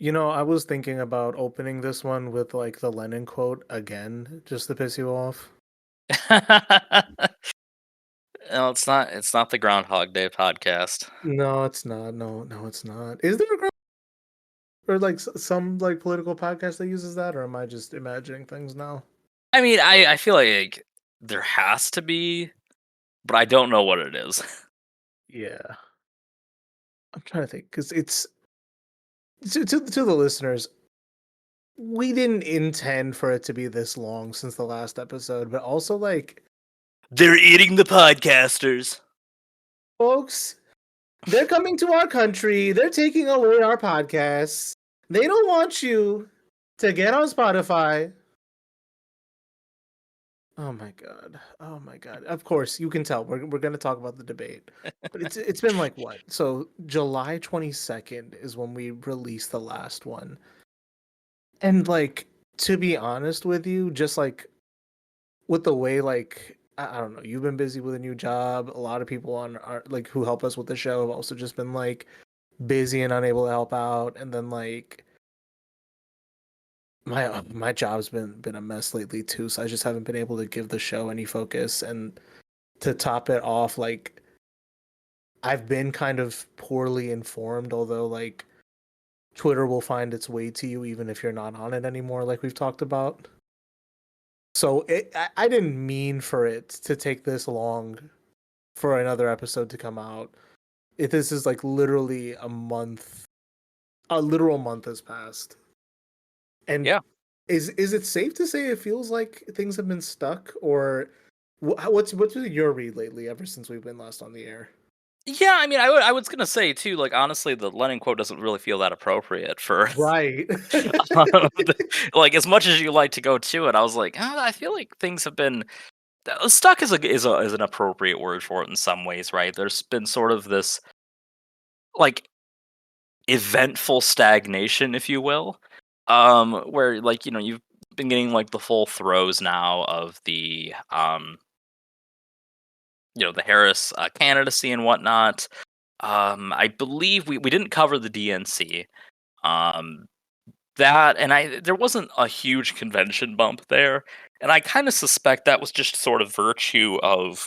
I was thinking about opening this one with like the Lennon quote again, just to piss you off. No, it's not the Groundhog Day podcast. No, it's not. No, it's not. Is there a or like some like political podcast that uses that, or am I just imagining things now? I mean, I feel like there has to be, but I don't know what it is. Yeah, I'm trying to think because it's to the listeners. We didn't intend for it to be this long since the last episode, but also like, They're eating the podcasters. folks, they're coming to our country. They're taking away our podcasts. They don't want you to get on Spotify. Oh my god. Oh my god. Of course, you can tell we're going to talk about the debate. But it's been like what? So July 22nd is when we released the last one. And like, to be honest with you, just like with the way like I don't know, you've been busy with a new job. A lot of people on our like who help us with the show have also just been like busy and unable to help out. And then like my job's been a mess lately too, so I just haven't been able to give the show any focus. And to top it off, like I've been kind of poorly informed, although like Twitter will find its way to you even if you're not on it anymore, like we've talked about. So I didn't mean for it to take this long for another episode to come out. This is like literally a literal month has passed. And Yeah. is it safe to say it feels like things have been stuck, or what's been your read lately ever since we've been last on the air? Yeah, I mean, I was gonna say too, like honestly, the Lennon quote doesn't really feel that appropriate for Right. like as much as you like to go to it. I was like, I feel like things have been stuck is an appropriate word for it in some ways, right? There's been sort of this like eventful stagnation, if you will, where like you've been getting like the full throes now of the Harris candidacy and whatnot. I believe we didn't cover the DNC. Um, that and I there wasn't a huge convention bump there, and I kind of suspect that was just sort of virtue of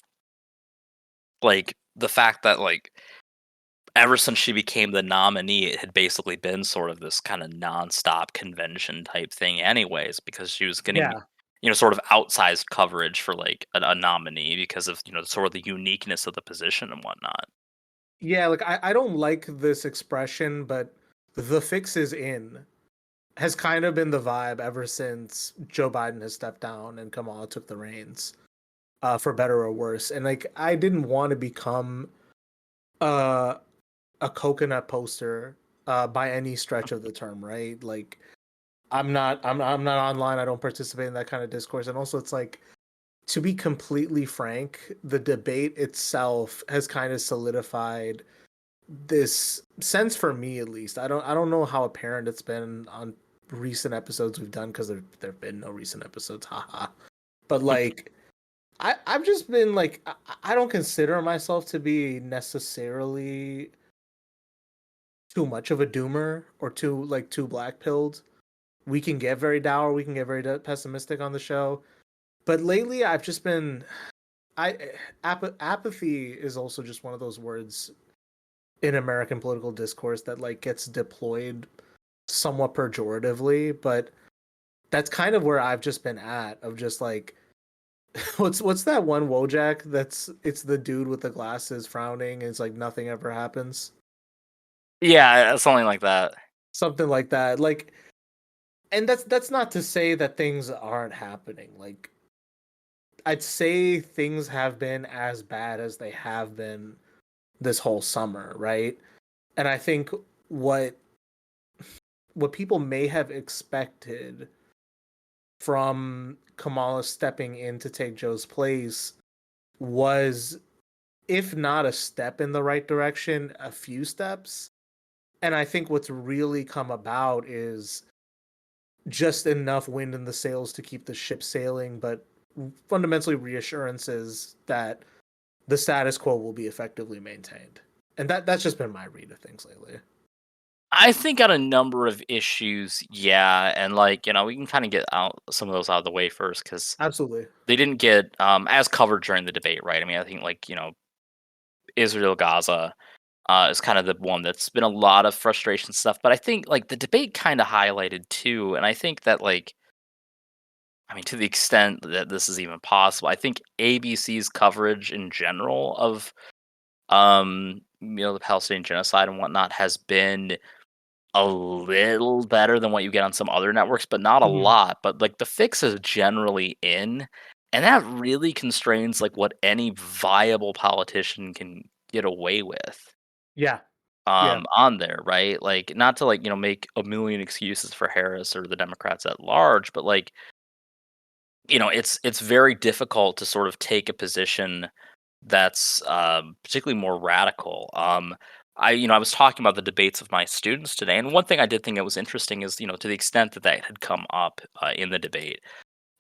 like the fact that like ever since she became the nominee, it had basically been sort of this kind of nonstop convention type thing, anyways, because she was getting, Yeah. sort of outsized coverage for like a nominee because of sort of the uniqueness of the position and whatnot. Yeah, like I don't like this expression, but the fix is in has kind of been the vibe ever since Joe Biden has stepped down and Kamala took the reins, for better or worse. And like I didn't want to become uh a coconut poster by any stretch of the term, right? Like I'm not online. I don't participate in that kind of discourse. And also it's like, to be completely frank, the debate itself has kind of solidified this sense for me at least. I don't know how apparent it's been on recent episodes we've done because there've been no recent episodes, haha. But like I've just been like I don't consider myself to be necessarily too much of a doomer or too black pilled. We can get very dour, we can get very pessimistic on the show, but lately I've just been I apathy is also just one of those words in American political discourse that like gets deployed somewhat pejoratively, but that's kind of where I've just been at of just like what's that one Wojak that's it's the dude with the glasses frowning and it's like nothing ever happens. Yeah, something like that. Something like that. Like, and that's not to say that things aren't happening. Like I'd say things have been as bad as they have been this whole summer, right? And I think what what people may have expected from Kamala stepping in to take Joe's place was, if not a step in the right direction, a few steps. And I think what's really come about is just enough wind in the sails to keep the ship sailing, but fundamentally reassurances that the status quo will be effectively maintained. And that's just been my read of things lately. I think on a number of issues, yeah, and like we can kind of get out some of those out of the way first because Absolutely. they didn't get as covered during the debate, right? I mean, I think like Israel Gaza is kind of the one that's been a lot of frustration stuff, but I think like the debate kind of highlighted too, and I think that like I mean to the extent that this is even possible, I think ABC's coverage in general of the Palestinian genocide and whatnot has been a little better than what you get on some other networks, but not a Mhm. lot. But like the fix is generally in, and that really constrains like what any viable politician can get away with Yeah. Yeah. on there, right? Like not to like, make a million excuses for Harris or the Democrats at large, but like, it's very difficult to sort of take a position that's, particularly more radical. I was talking about the debates of my students today, and one thing I did think that was interesting is, to the extent that that had come up in the debate.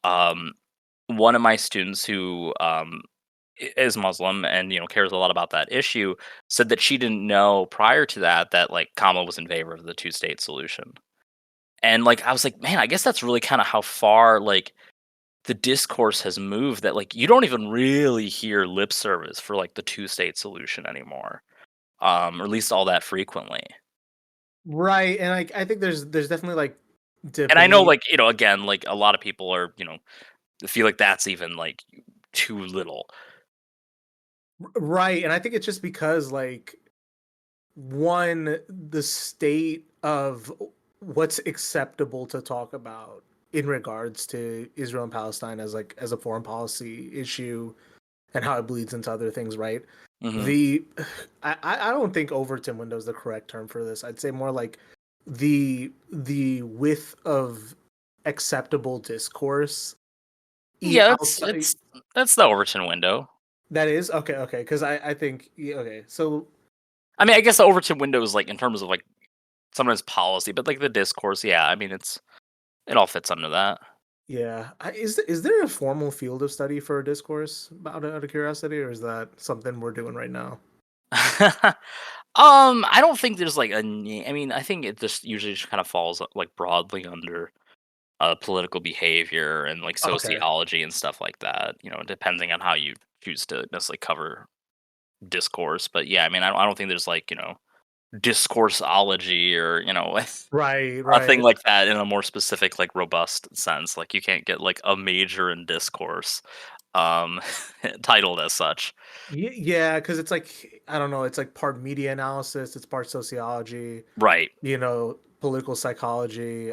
Um, one of my students who is Muslim and cares a lot about that issue said that she didn't know prior to that like Kamala was in favor of the two-state solution, and like I was like, man, I guess that's really kind of how far like the discourse has moved that like you don't even really hear lip service for like the two-state solution anymore, or at least all that frequently. Right. And I think there's definitely like And I know debate. like, again, like a lot of people are, feel like that's even like too little. Right. And I think it's just because like one, the state of what's acceptable to talk about in regards to Israel and Palestine as like as a foreign policy issue and how it bleeds into other things, right? Hmm. The I don't think Overton window is the correct term for this. I'd say more like the width of acceptable discourse Yeah, that's outside. that's the Overton window. That is okay, okay, because I think yeah, okay, so I mean, I guess the Overton window is like in terms of like sometimes policy, but like the discourse, yeah, I mean it all fits under that. yeah, is there a formal field of study for a discourse out of curiosity, or is that something we're doing right now? I don't think there's like I mean, I think it just usually just kind of falls like broadly under political behavior and like Okay, sociology and stuff like that. Depending on how you choose to necessarily cover discourse. But yeah, I mean, I don't think there's like discoursology or right, a thing right. like that in a more specific like robust sense. Like you can't get like a major in discourse um titled as such. Yeah, because it's like I don't know, it's like part media analysis, it's part sociology, Right. political psychology,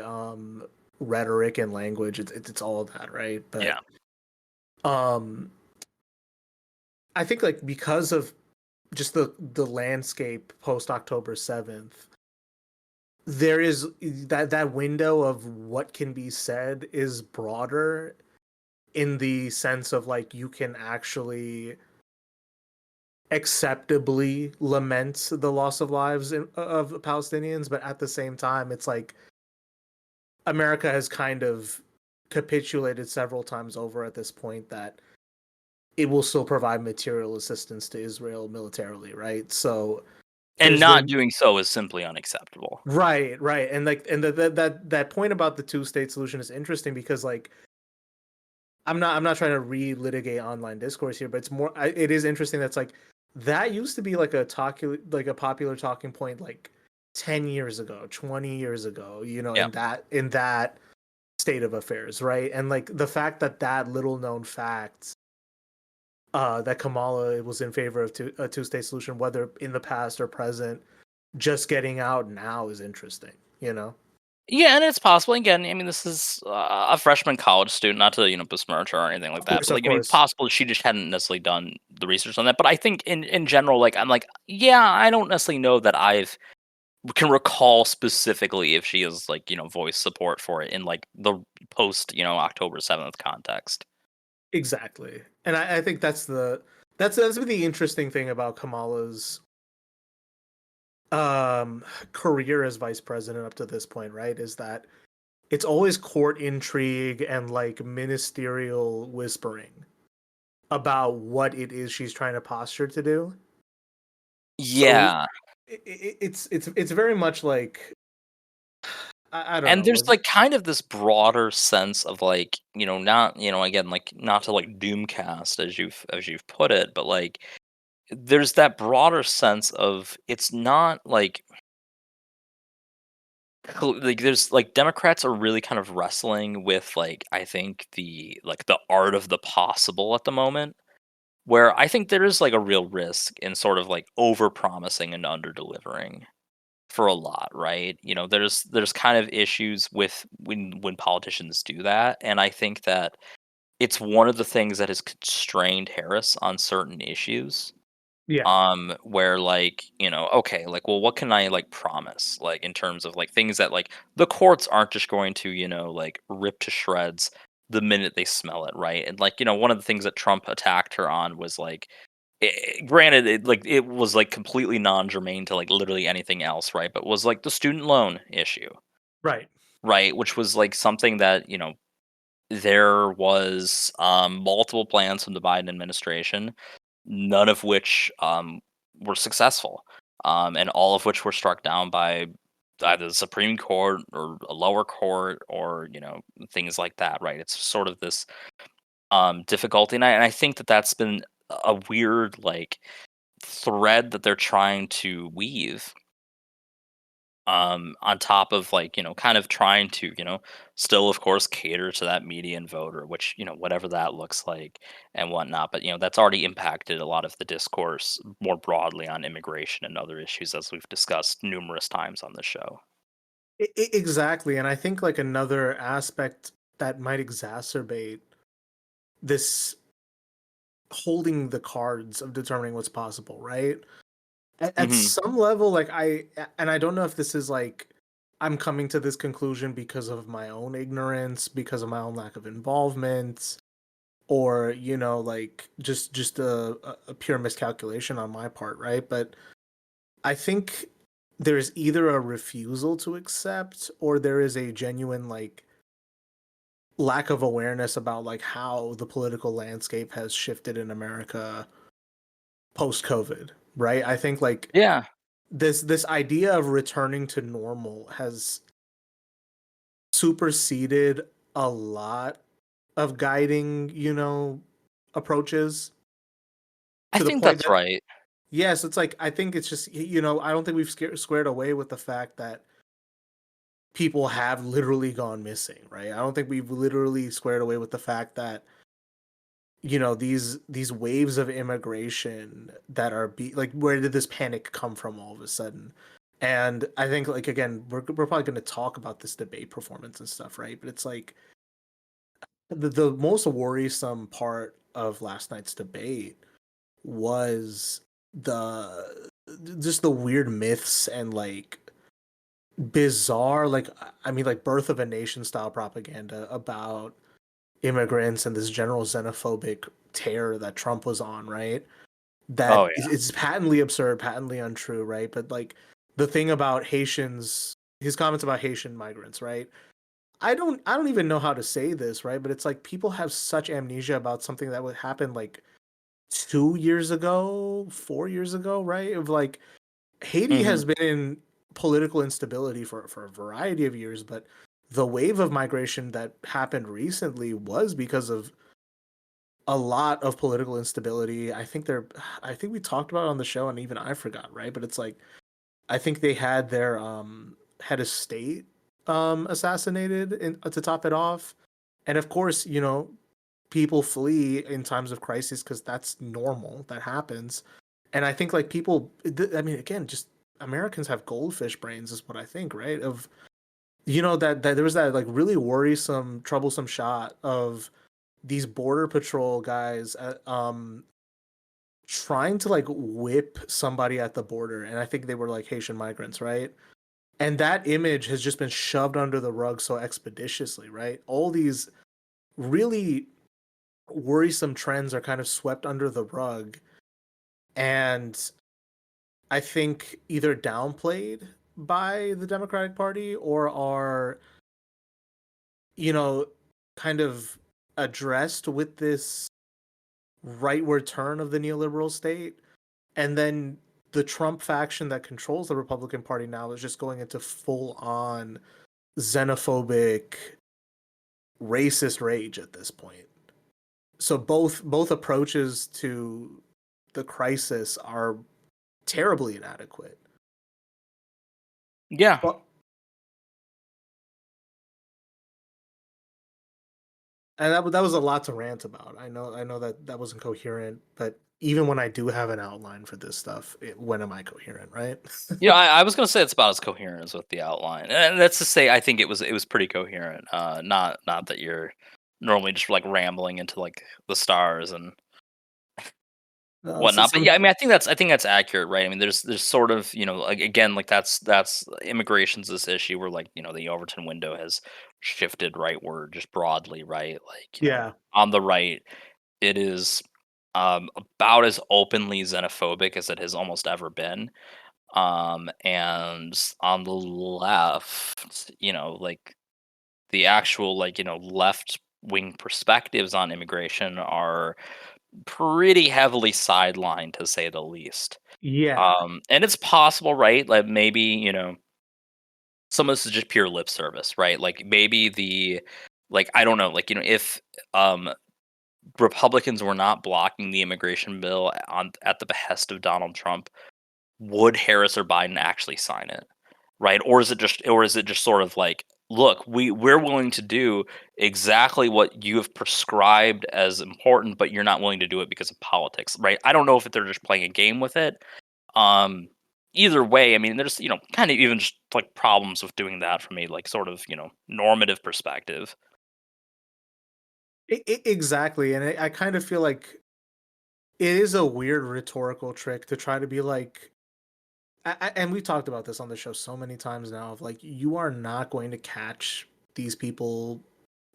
rhetoric and language. It's all of that, right? But Yeah. um, I think like because of just the landscape post October 7th, there is that window of what can be said is broader in the sense of like you can actually acceptably lament the loss of lives of Palestinians, but at the same time, it's like America has kind of capitulated several times over at this point that it will still provide material assistance to Israel militarily, right? So And there's not been doing so is simply unacceptable. right, right, and like and that point about the two-state solution is interesting because like I'm not trying to relitigate online discourse here, but it's more it is interesting that's like that used to be like a popular talking point like 10 years ago, 20 years ago, Yeah. in that state of affairs, right? And like the fact that that little known fact that Kamala was in favor of a two-state solution, whether in the past or present, just getting out now is interesting, you know? Yeah, and it's possible. Again, I mean, this is a freshman college student, not to besmirch her or anything like Of that, course, but of like, I mean, it's course. possible she just hadn't necessarily done the research on that. But I think in general, like, I'm like, yeah, I don't necessarily know that I've can recall specifically if she has like voiced support for it in like the post October 7th context. Exactly. And I think that's been the interesting thing about Kamala's um career as vice president up to this point, right? Is that it's always court intrigue and like ministerial whispering about what it is she's trying to posture to do. So Yeah. it's very much like I don't And know, there's, like like, kind of this broader sense of, like, not again, like, not to, like, doomcast as you've put it, but, like, there's that broader sense of it's not, like, there's, like, Democrats are really kind of wrestling with, like, I think the art of the possible at the moment, where I think there is, like, a real risk in sort of, like, over-promising and under-delivering. For a lot, right? There's kind of issues with when politicians do that, and I think that it's one of the things that has constrained Harris on certain issues. yeah, Where okay, like, well, what can I like promise, like in terms of like things that like the courts aren't just going to like rip to shreds the minute they smell it, right? And like one of the things that Trump attacked her on was like granted, it was, like, completely non-germane to, like, literally anything else, right? But was, like, the student loan issue, right. right? Which was, like, something that, there was, multiple plans from the Biden administration, none of which, were successful, and all of which were struck down by either the Supreme Court or a lower court or, things like that, right? It's sort of this, difficulty, and I think that that's been a weird, like thread that they're trying to weave on top of like kind of trying to still of course cater to that median voter, which whatever that looks like and whatnot, but that's already impacted a lot of the discourse more broadly on immigration and other issues as we've discussed numerous times on the show. Exactly, and I think like another aspect that might exacerbate this holding the cards of determining what's possible, right? At Hmm. some level, like and I don't know if this is like I'm coming to this conclusion because of my own ignorance, because of my own lack of involvement, or like just a pure miscalculation on my part, right? But I think there's either a refusal to accept or there is a genuine like lack of awareness about like how the political landscape has shifted in America post COVID, right? I think like Yeah, this idea of returning to normal has superseded a lot of guiding, approaches I to the think point that's that right. yes, it's like I think it's just I don't think we've squared away with the fact that people have literally gone missing, right? I don't think we've literally squared away with the fact that these waves of immigration that are like where did this panic come from all of a sudden? And I think like again we're probably going to talk about this debate performance and stuff, right? But it's like the most worrisome part of last night's debate was the just the weird myths and like bizarre like I mean like birth of a nation style propaganda about immigrants and this general xenophobic tear that Trump was on, right? Oh That yeah. it's patently absurd, patently untrue, right? But like the thing about Haitians, his comments about Haitian migrants, right? I don't even know how to say this, right? But it's like people have such amnesia about something that would happen like 2 years ago, 4 years ago, right? Of like Haiti Hmm. has been in political instability for a variety of years, but the wave of migration that happened recently was because of a lot of political instability. I think we talked about it on the show and even I forgot, right? But it's like I think they had their head of state assassinated to top it off. And of course, people flee in times of crisis because that's normal. That happens. And I think like people I mean again, just Americans have goldfish brains is what I think, right? Of that there was that like really worrisome, troublesome shot of these border patrol guys trying to like whip somebody at the border, and I think they were like Haitian migrants, right? And that image has just been shoved under the rug so expeditiously, right? All these really worrisome trends are kind of swept under the rug, and I think either downplayed by the Democratic Party or are you know kind of addressed with this rightward turn of the neoliberal state, and then the Trump faction that controls the Republican Party now is just going into full on xenophobic, racist rage at this point. So both approaches to the crisis are terribly inadequate. Yeah. But and that was a lot to rant about. I know that that wasn't coherent, but even when I do have an outline for this stuff, when am I coherent, right? I was gonna say it's about as coherent as with the outline, and that's to say I think it was pretty coherent. Not that you're normally just like rambling into like the stars and So whatnot. But yeah, I mean, I think that's accurate, right? I mean, there's sort of like again like that's immigration's this issue where like the Overton window has shifted rightward just broadly, right? Like yeah, on the right, it is about as openly xenophobic as it has almost ever been. And on the left, like the actual like left wing perspectives on immigration are pretty heavily sidelined to say the least. yeah, And it's possible, right? Like maybe, some of this is just pure lip service, right? Like maybe like I don't know, like if um Republicans were not blocking the immigration bill on at the behest of Donald Trump, would Harris or Biden actually sign it? Right? Or is it just sort of like, look, we're willing to do exactly what you have prescribed as important, but you're not willing to do it because of politics, right? I don't know if they're just playing a game with it. Um Either way, I mean, there's, kind of even just like problems with doing that from a like sort of, normative perspective. exactly. And I kind of feel like it is a weird rhetorical trick to try to be like, and we talked about this on the show so many times now. Of like, you are not going to catch these people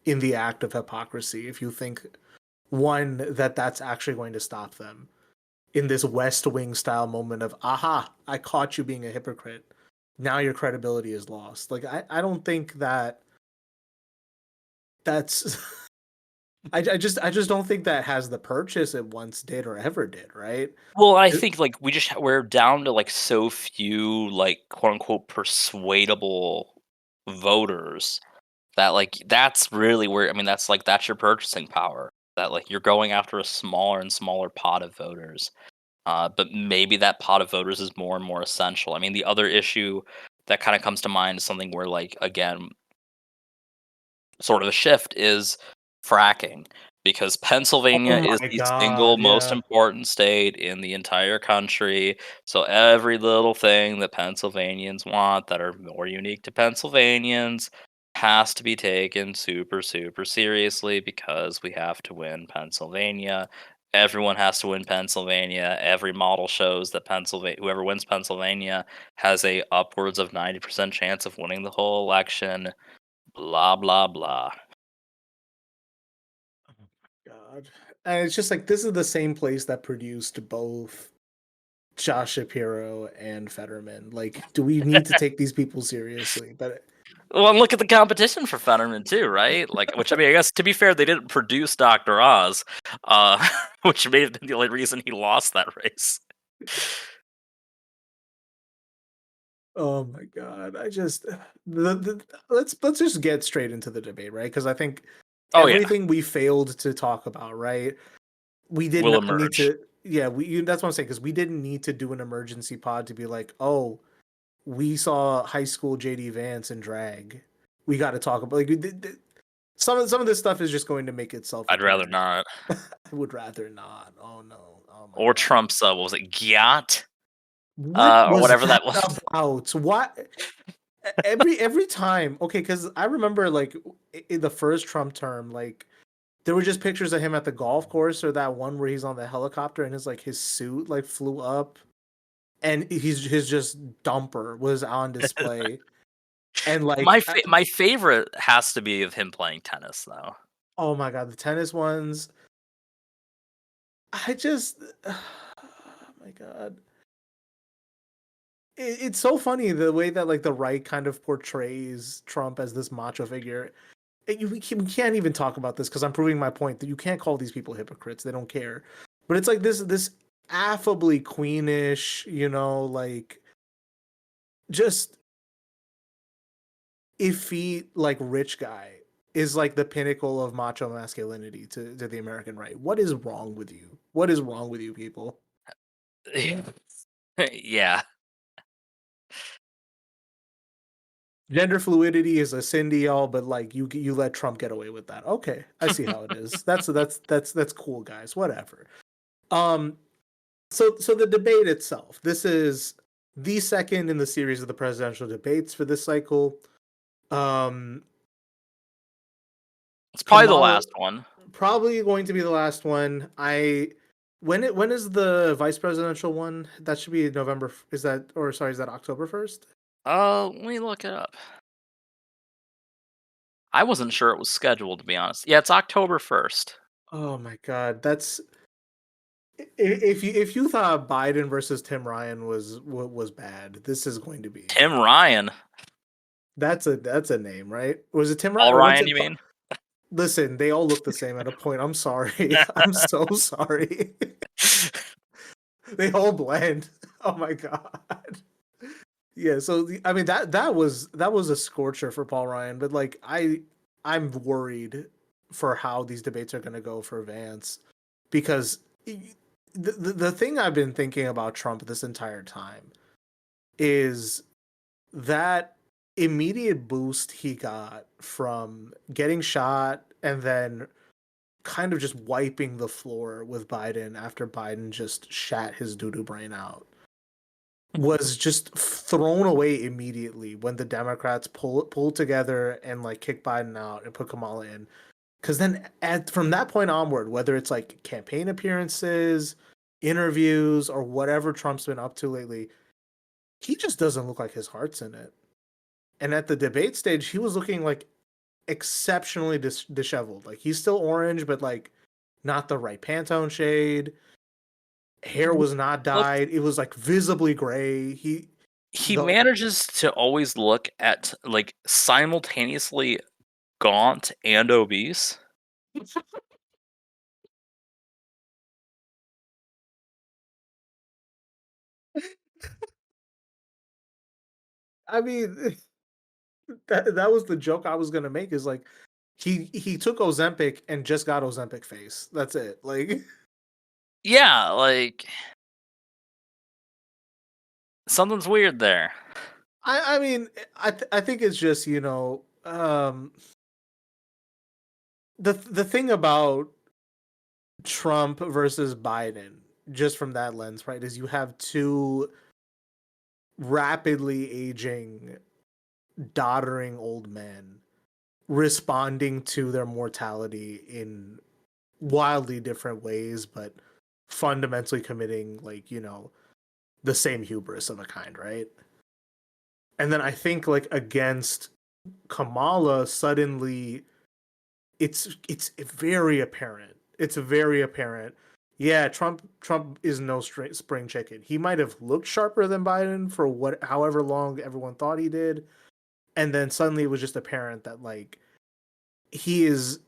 in the act of hypocrisy if you think one that that's actually going to stop them in this West Wing style moment of aha, I caught you being a hypocrite. Now your credibility is lost. Like I don't think that that's I just don't think that has the purchase it once did or ever did, right? Well, I It- think like we're down to like so few like quote unquote persuadable voters that like that's really where, I mean, that's your purchasing power. That like you're going after a smaller and smaller pot of voters. But maybe that pot of voters is more and more essential. I mean, the other issue that kind of comes to mind is something where like again sort of a shift is fracking, because oh Pennsylvania is my the single god, most yeah. important state in the entire country. So every little thing that Pennsylvanians want that are more unique to Pennsylvanians has to be taken super, super seriously because we have to win Pennsylvania. Everyone has to win Pennsylvania. Every model shows that Pennsylvania, whoever wins Pennsylvania, has a upwards of 90% chance of winning the whole election. Blah blah blah. Oh my god. And it's just like this is the same place that produced both Josh Shapiro and Fetterman. Like, do we need to take these people seriously? But Well, and look at the competition for Fetterman too, right? Like, which I mean, I guess to be fair, they didn't produce Dr. Oz, uh, which may have been the only reason he lost that race. oh my god, I just the let's just get straight into the debate, right? Because I think Oh yeah, everything we failed to talk about, right? We did will not need emerge. to. Yeah, that's what I'm saying because we didn't need to do an emergency pod to be like, oh, we saw high school JD Vance in drag. We got to talk about like some of this stuff is just going to make itself I'd rather apparent. not. I would rather not. Oh no. Oh my Or god. Trump's, what was it, Gyat? What Or was whatever that that was. about? What every time? Okay, because I remember like in the first Trump term, like there were just pictures of him at the golf course or that one where he's on the helicopter and his suit like flew up and his just dumper was on display and My like my favorite has to be of him playing tennis, though. oh my god, the tennis ones. I just oh my god. It's so funny the way that like the right kind of portrays Trump as this macho figure. We can't even talk about this because I'm proving my point that you can't call these people hypocrites. They don't care. But it's like this affably queenish, like just effete, like rich guy is like the pinnacle of macho masculinity to the American right. What is wrong with you? What is wrong with you people? Yeah. Gender fluidity is a sin to y'all, but like you let Trump get away with that. Okay, I see how it is. That's cool, guys. Whatever. Um, so the debate itself. This is the second in the series of the presidential debates for this cycle. Um, It's probably the Kamala last one. probably going to be the last one. When is the vice presidential one? That should be November. Is that, or sorry, is that October 1st? Let me look it up. I wasn't sure it was scheduled, to be honest. Yeah, it's October 1st. Oh my God, that's if you thought Biden versus Tim Ryan was bad, this is going to be. Tim Ryan. That's a name, right? Was it Tim Ryan Paul or was Ryan, it? you mean? Listen, they all look the same at a point. I'm sorry. I'm so sorry. They all blend. Oh my God. Yeah, so I mean that was a scorcher for Paul Ryan, but like I'm worried for how these debates are going to go for Vance because the thing I've been thinking about Trump this entire time is that immediate boost he got from getting shot and then kind of just wiping the floor with Biden after Biden just shat his doo-doo brain out was just thrown away immediately when the Democrats pull together and like kick Biden out and put Kamala in. Because then from that point onward, whether it's like campaign appearances, interviews, or whatever Trump's been up to lately, he just doesn't look like his heart's in it. And at the debate stage, he was looking like exceptionally disheveled. Like he's still orange, but like not the right Pantone shade. Hair was not Look, dyed. It was like visibly gray. he The manages to always look at like simultaneously gaunt and obese. I mean, that was the joke I was gonna make. Is like he took Ozempic and just got Ozempic face. That's it. Like Yeah, like something's weird there. I mean I think it's just the thing about Trump versus Biden just from that lens, right? Is you have two rapidly aging, doddering old men responding to their mortality in wildly different ways, but fundamentally committing like the same hubris of a kind, right? And then I think like against Kamala, suddenly it's very apparent. It's very apparent. Yeah, Trump is no spring chicken. He might have looked sharper than Biden for however long everyone thought he did, and then suddenly it was just apparent that like he is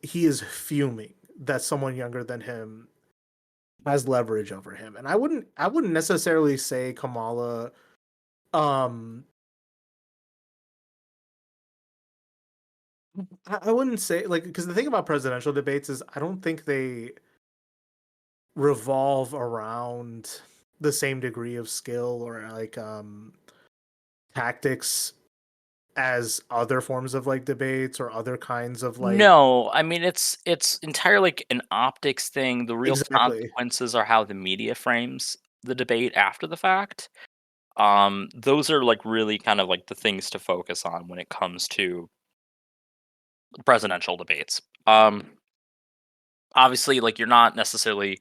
fuming that someone younger than him has leverage over him. And I wouldn't necessarily say Kamala um I wouldn't say like because the thing about presidential debates is I don't think they revolve around the same degree of skill or like tactics as other forms of like debates or other kinds of like No, I mean it's entirely like an optics thing. The real exactly. consequences are how the media frames the debate after the fact. Those are like really kind of like the things to focus on when it comes to presidential debates. Obviously, like you're not necessarily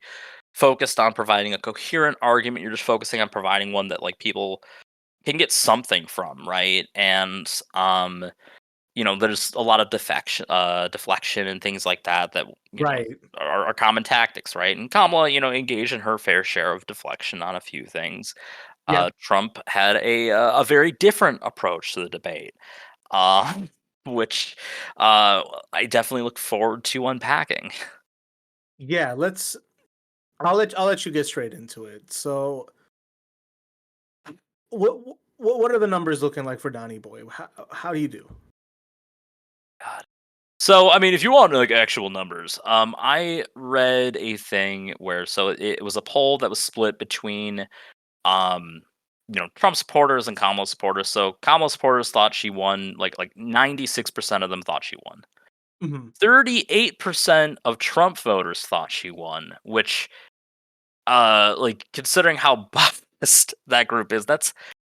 focused on providing a coherent argument. You're just focusing on providing one that like people can get something from, right? And there's a lot of deflection and things like that that Right. are common tactics, right? And Kamala, engaged in her fair share of deflection on a few things. Yep. Trump had a very different approach to the debate, uh, which I definitely look forward to unpacking. Yeah, I'll let you get straight into it. So, what are the numbers looking like for Donny Boy? How do you do? God. So, I mean, if you want like actual numbers, I read a thing where it was a poll that was split between um, Trump supporters and Kamala supporters. So Kamala supporters thought she won, like 96% of them thought she won. Hmm. 38% of Trump voters thought she won, which like considering how biased that group is, that's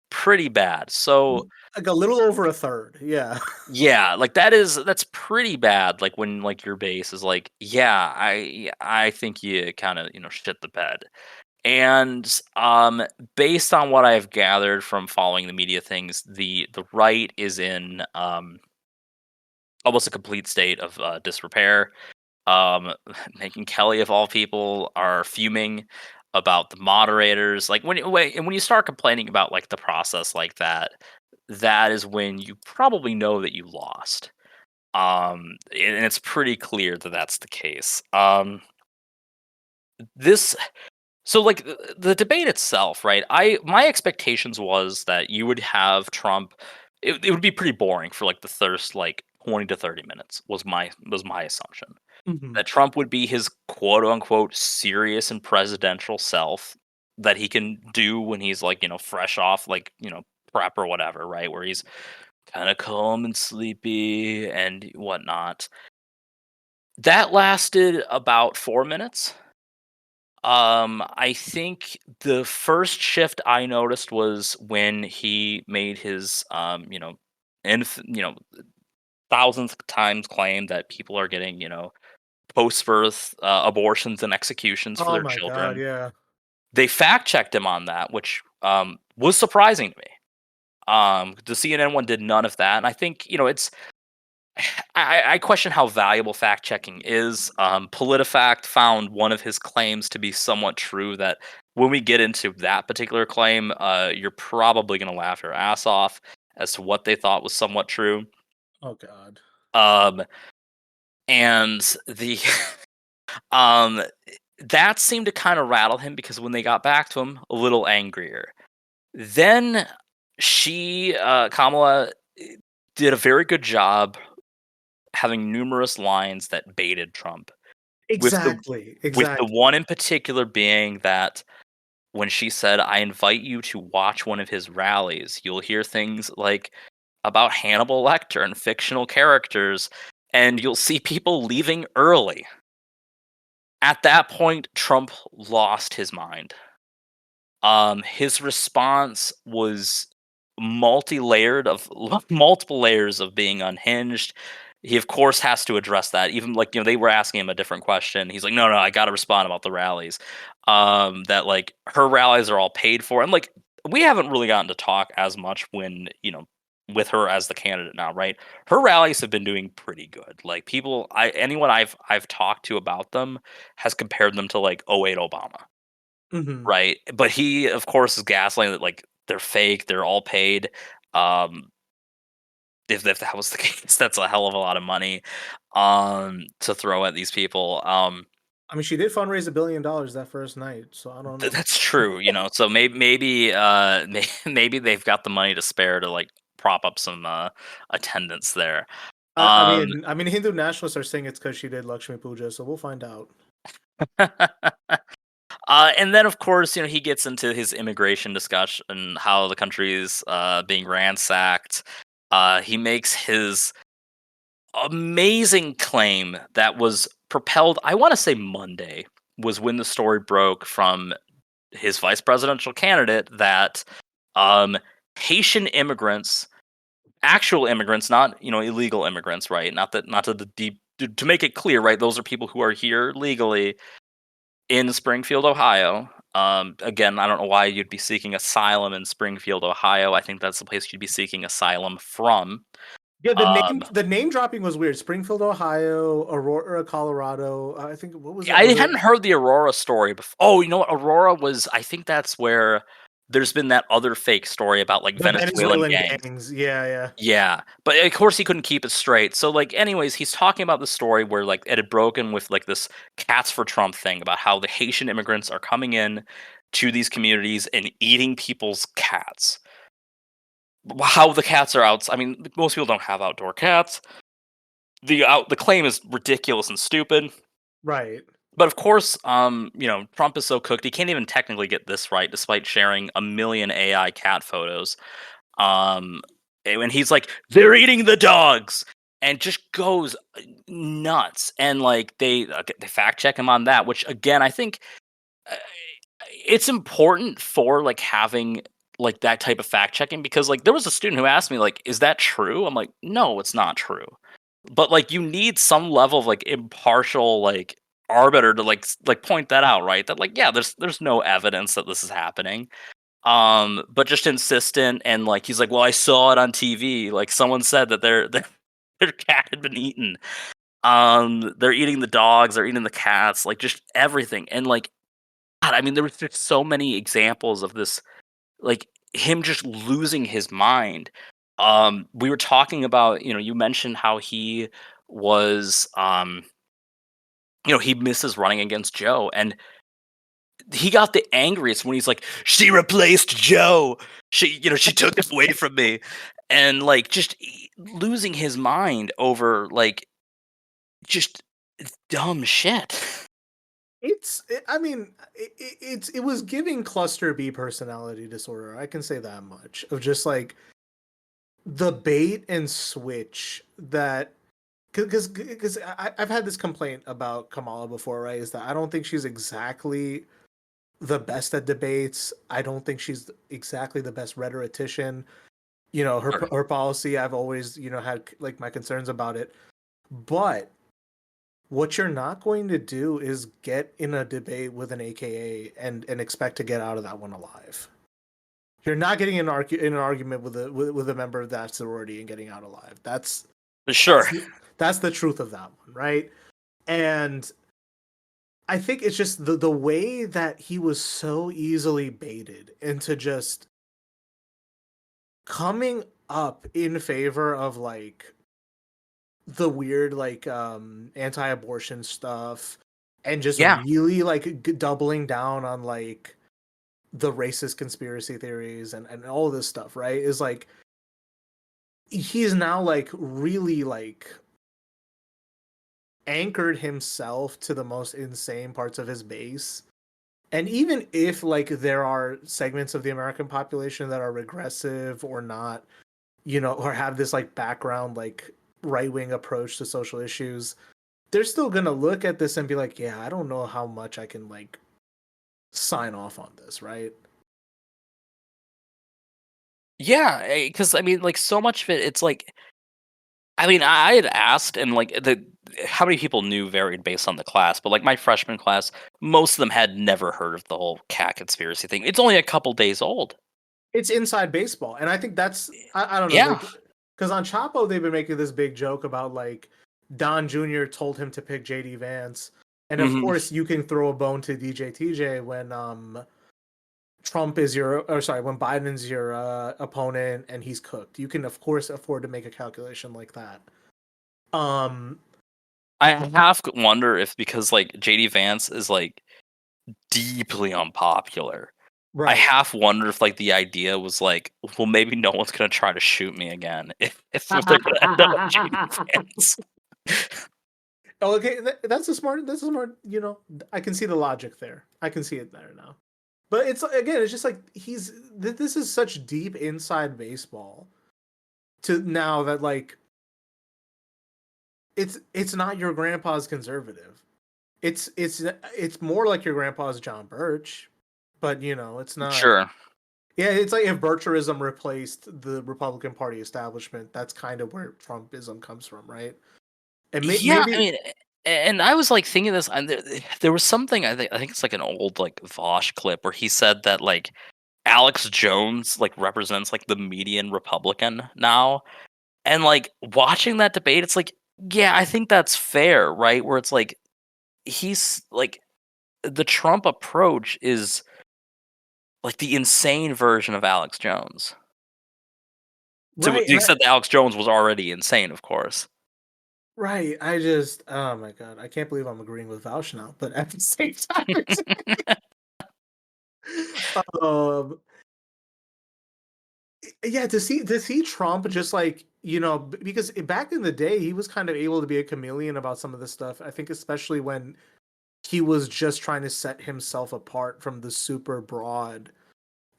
pretty bad. So Like a little over a third. Yeah. yeah, like that's pretty bad. Like when like your base is like, yeah, I think you kind of shit the bed. And based on what I've gathered from following the media things, the right is in almost a complete state of disrepair. Megyn Kelly of all people are fuming about the moderators. Like when you start complaining about like the process like that, that is when you probably know that you lost. And it's pretty clear that that's the case. This So like the debate itself, right? My expectations was that you would have Trump. It would be pretty boring for like the first like 20 to 30 minutes was my assumption. Hmm. That Trump would be his quote unquote serious and presidential self that he can do when he's like, fresh off like, prep or whatever, right? Where he's kind of calm and sleepy and whatnot. That lasted about 4 minutes. I think the first shift I noticed was when he made his, thousandth times claim that people are getting, post-birth abortions and executions for Oh their my God. children. Yeah. They fact checked him on that, which was surprising to me. The CNN one did none of that, and I think it's I question how valuable fact checking is. PolitiFact found one of his claims to be somewhat true. That when we get into that particular claim, you're probably going to laugh your ass off as to what they thought was somewhat true. Oh God. Um, and the um, that seemed to kind of rattle him because when they got back to him, a little angrier. Then Kamala, did a very good job having numerous lines that baited Trump. With the Exactly. with the Exactly. one in particular being that when she said, "I invite you to watch one of his rallies," you'll hear things like about Hannibal Lecter and fictional characters, and you'll see people leaving early. At that point, Trump lost his mind. His response was multi-layered of multiple layers of being unhinged. He of course has to address that. Even like, they were asking him a different question. He's like, no, I gotta respond about the rallies. That like her rallies are all paid for. And like we haven't really gotten to talk as much when, with her as the candidate now, right? Her rallies have been doing pretty good. Like anyone I've talked to about them has compared them to like '08 Obama. Hmm. Right, but he, of course, is gaslighting that, like, they're fake, they're all paid. Um, if that was the case, that's a hell of a lot of money, to throw at these people. I mean, she did fundraise $1 billion that first night, so I don't know. That's true, so maybe they've got the money to spare to, like, prop up some, attendance there. I, I Um mean, I mean, Hindu nationalists are saying it's because she did Lakshmi Puja, so we'll find out. And then, of course, he gets into his immigration discussion, how the country is being ransacked. He makes his amazing claim that was propelled, I want to say Monday, was when the story broke from his vice presidential candidate that um, Haitian immigrants, actual immigrants, not illegal immigrants, right? Not to the deep to make it clear, right? Those are people who are here legally in Springfield, Ohio. Again, I don't know why you'd be seeking asylum in Springfield, Ohio. I think that's the place you'd be seeking asylum from. Yeah, the Um, name dropping was weird. Springfield, Ohio, Aurora, Colorado. I think what was the I other? hadn't heard the Aurora story before. Oh, you know what? Aurora was. I think that's where there's been that other fake story about like The Venezuelan Venezuelan gangs. gangs. Yeah, yeah. Yeah, but of course he couldn't keep it straight. So like anyways, he's talking about the story where like it had broken with like this cats for Trump thing about how the Haitian immigrants are coming in to these communities and eating people's cats. How the cats are out. I mean, most people don't have outdoor cats. The claim is ridiculous and stupid. Right. But of course, Trump is so cooked he can't even technically get this right, despite sharing a million AI cat photos. Um, and he's like, "They're eating the dogs," and just goes nuts. And like they fact check him on that, which again I think uh, it's important for like having like that type of fact checking because like there was a student who asked me like, "Is that true?" I'm like, "No, it's not true." But like you need some level of like impartial like arbiter to like point that out, right? That like yeah, there's no evidence that this is happening. But just insistent and like he's like, "Well, I saw it on TV. Like someone said that their cat had been eaten. They're eating the dogs, they're eating the cats, like just everything." And like God, I mean, there was just so many examples of this, like him just losing his mind. We were talking about, you mentioned how he was, he misses running against Joe, and he got the angriest when he's like, "She replaced Joe. She took it away from me," and like just losing his mind over like just dumb shit. I mean, it was giving cluster B personality disorder. I can say that much of just like the bait and switch that because I've had this complaint about Kamala before, right? Is that I don't think she's exactly the best at debates. I don't think she's exactly the best rhetorician. Sure. Her policy, I've always had like my concerns about it. But what you're not going to do is get in a debate with an AKA and expect to get out of that one alive. You're not getting in an argument with a member of that sorority and getting out alive. Sure. That's that's the truth of that one, right? And I think it's just the way that he was so easily baited into just coming up in favor of like the weird like anti-abortion stuff and just Yeah. really like doubling down on like the racist conspiracy theories and all this stuff, right? Is like he's now like really like anchored himself to the most insane parts of his base. And even if like there are segments of the American population that are regressive or not, or have this like background like right-wing approach to social issues, they're still going to look at this and be like, yeah, I don't know how much I can like sign off on this, right? Yeah, because I mean, like so much of it, it's like I mean, I had asked, and like the how many people knew varied based on the class, but like my freshman class, most of them had never heard of the whole cat conspiracy thing. It's only a couple days old. It's inside baseball. And I think that's I don't know, Yeah. like because on Chapo they've been making this big joke about like Don Jr. told him to pick JD Vance. And of Hmm. course you can throw a bone to DJ TJ when when Biden's your opponent and he's cooked. You can of course afford to make a calculation like that. Um I half wonder if because like JD Vance is like deeply unpopular. I right. half wonder if like the idea was like, well, maybe no one's gonna try to shoot me again if they're gonna end up with JD Vance. Oh, okay, that's a smart, I can see the logic there. I can see it there now. But it's again, it's just like this is such deep inside baseball to now that like it's not your grandpa's conservative. It's more like your grandpa's John Birch, but it's not. Sure. Yeah, it's like if Bircherism replaced the Republican Party establishment, that's kind of where Trumpism comes from, right? And Yeah, I maybe mean, and I was like thinking this, and there was something I think it's like an old like Vosh clip where he said that like Alex Jones like represents like the median Republican now, and like watching that debate, it's like yeah, I think that's fair, right? Where it's like he's like the Trump approach is like the insane version of Alex Jones. To Right, the extent that Alex Jones was already insane, of course. right. I just, oh my god, I can't believe I'm agreeing with Vaush now. But at the same time, um, yeah, to see Trump just like because back in the day he was kind of able to be a chameleon about some of this stuff. I think especially when he was just trying to set himself apart from the super broad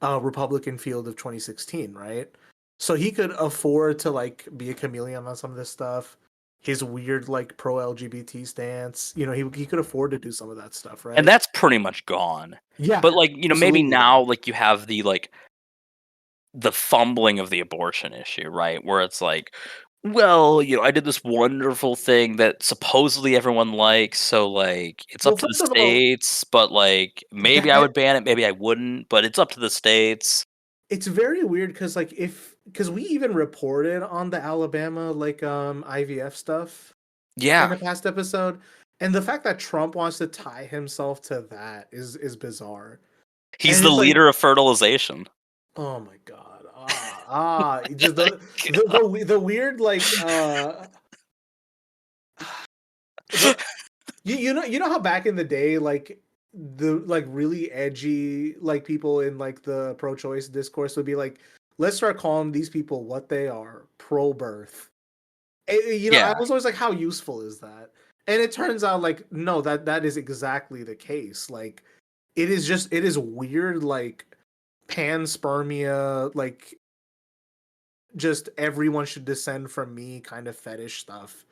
Republican field of 2016, right? So he could afford to like be a chameleon on some of this stuff. His weird like pro LGBT stance, he could afford to do some of that stuff, And right? that's pretty much gone. But, Yeah, like, maybe absolutely now, gone. like, you have the fumbling of the abortion issue, right? Where it's like, "Well, I did this wonderful thing that supposedly everyone likes, so, like, it's Well, up to the first of all, states, but, like, maybe I that would ban it, maybe I wouldn't, but it's up to the states." it's very weird because like if because we even reported on the Alabama like IVF stuff in Yeah. a past episode, and the fact that Trump wants to tie himself to that is bizarre. He's And the it's like, leader of fertilization. oh my god, just the weird like the you know how back in the day like the like really edgy like people in like the pro-choice discourse would be like, let's start calling these people what they are, pro-birth. I Yeah. was always like, how useful is that? And it turns out like no, that is exactly the case. Like it is weird like panspermia, like just everyone should descend from me kind of fetish stuff.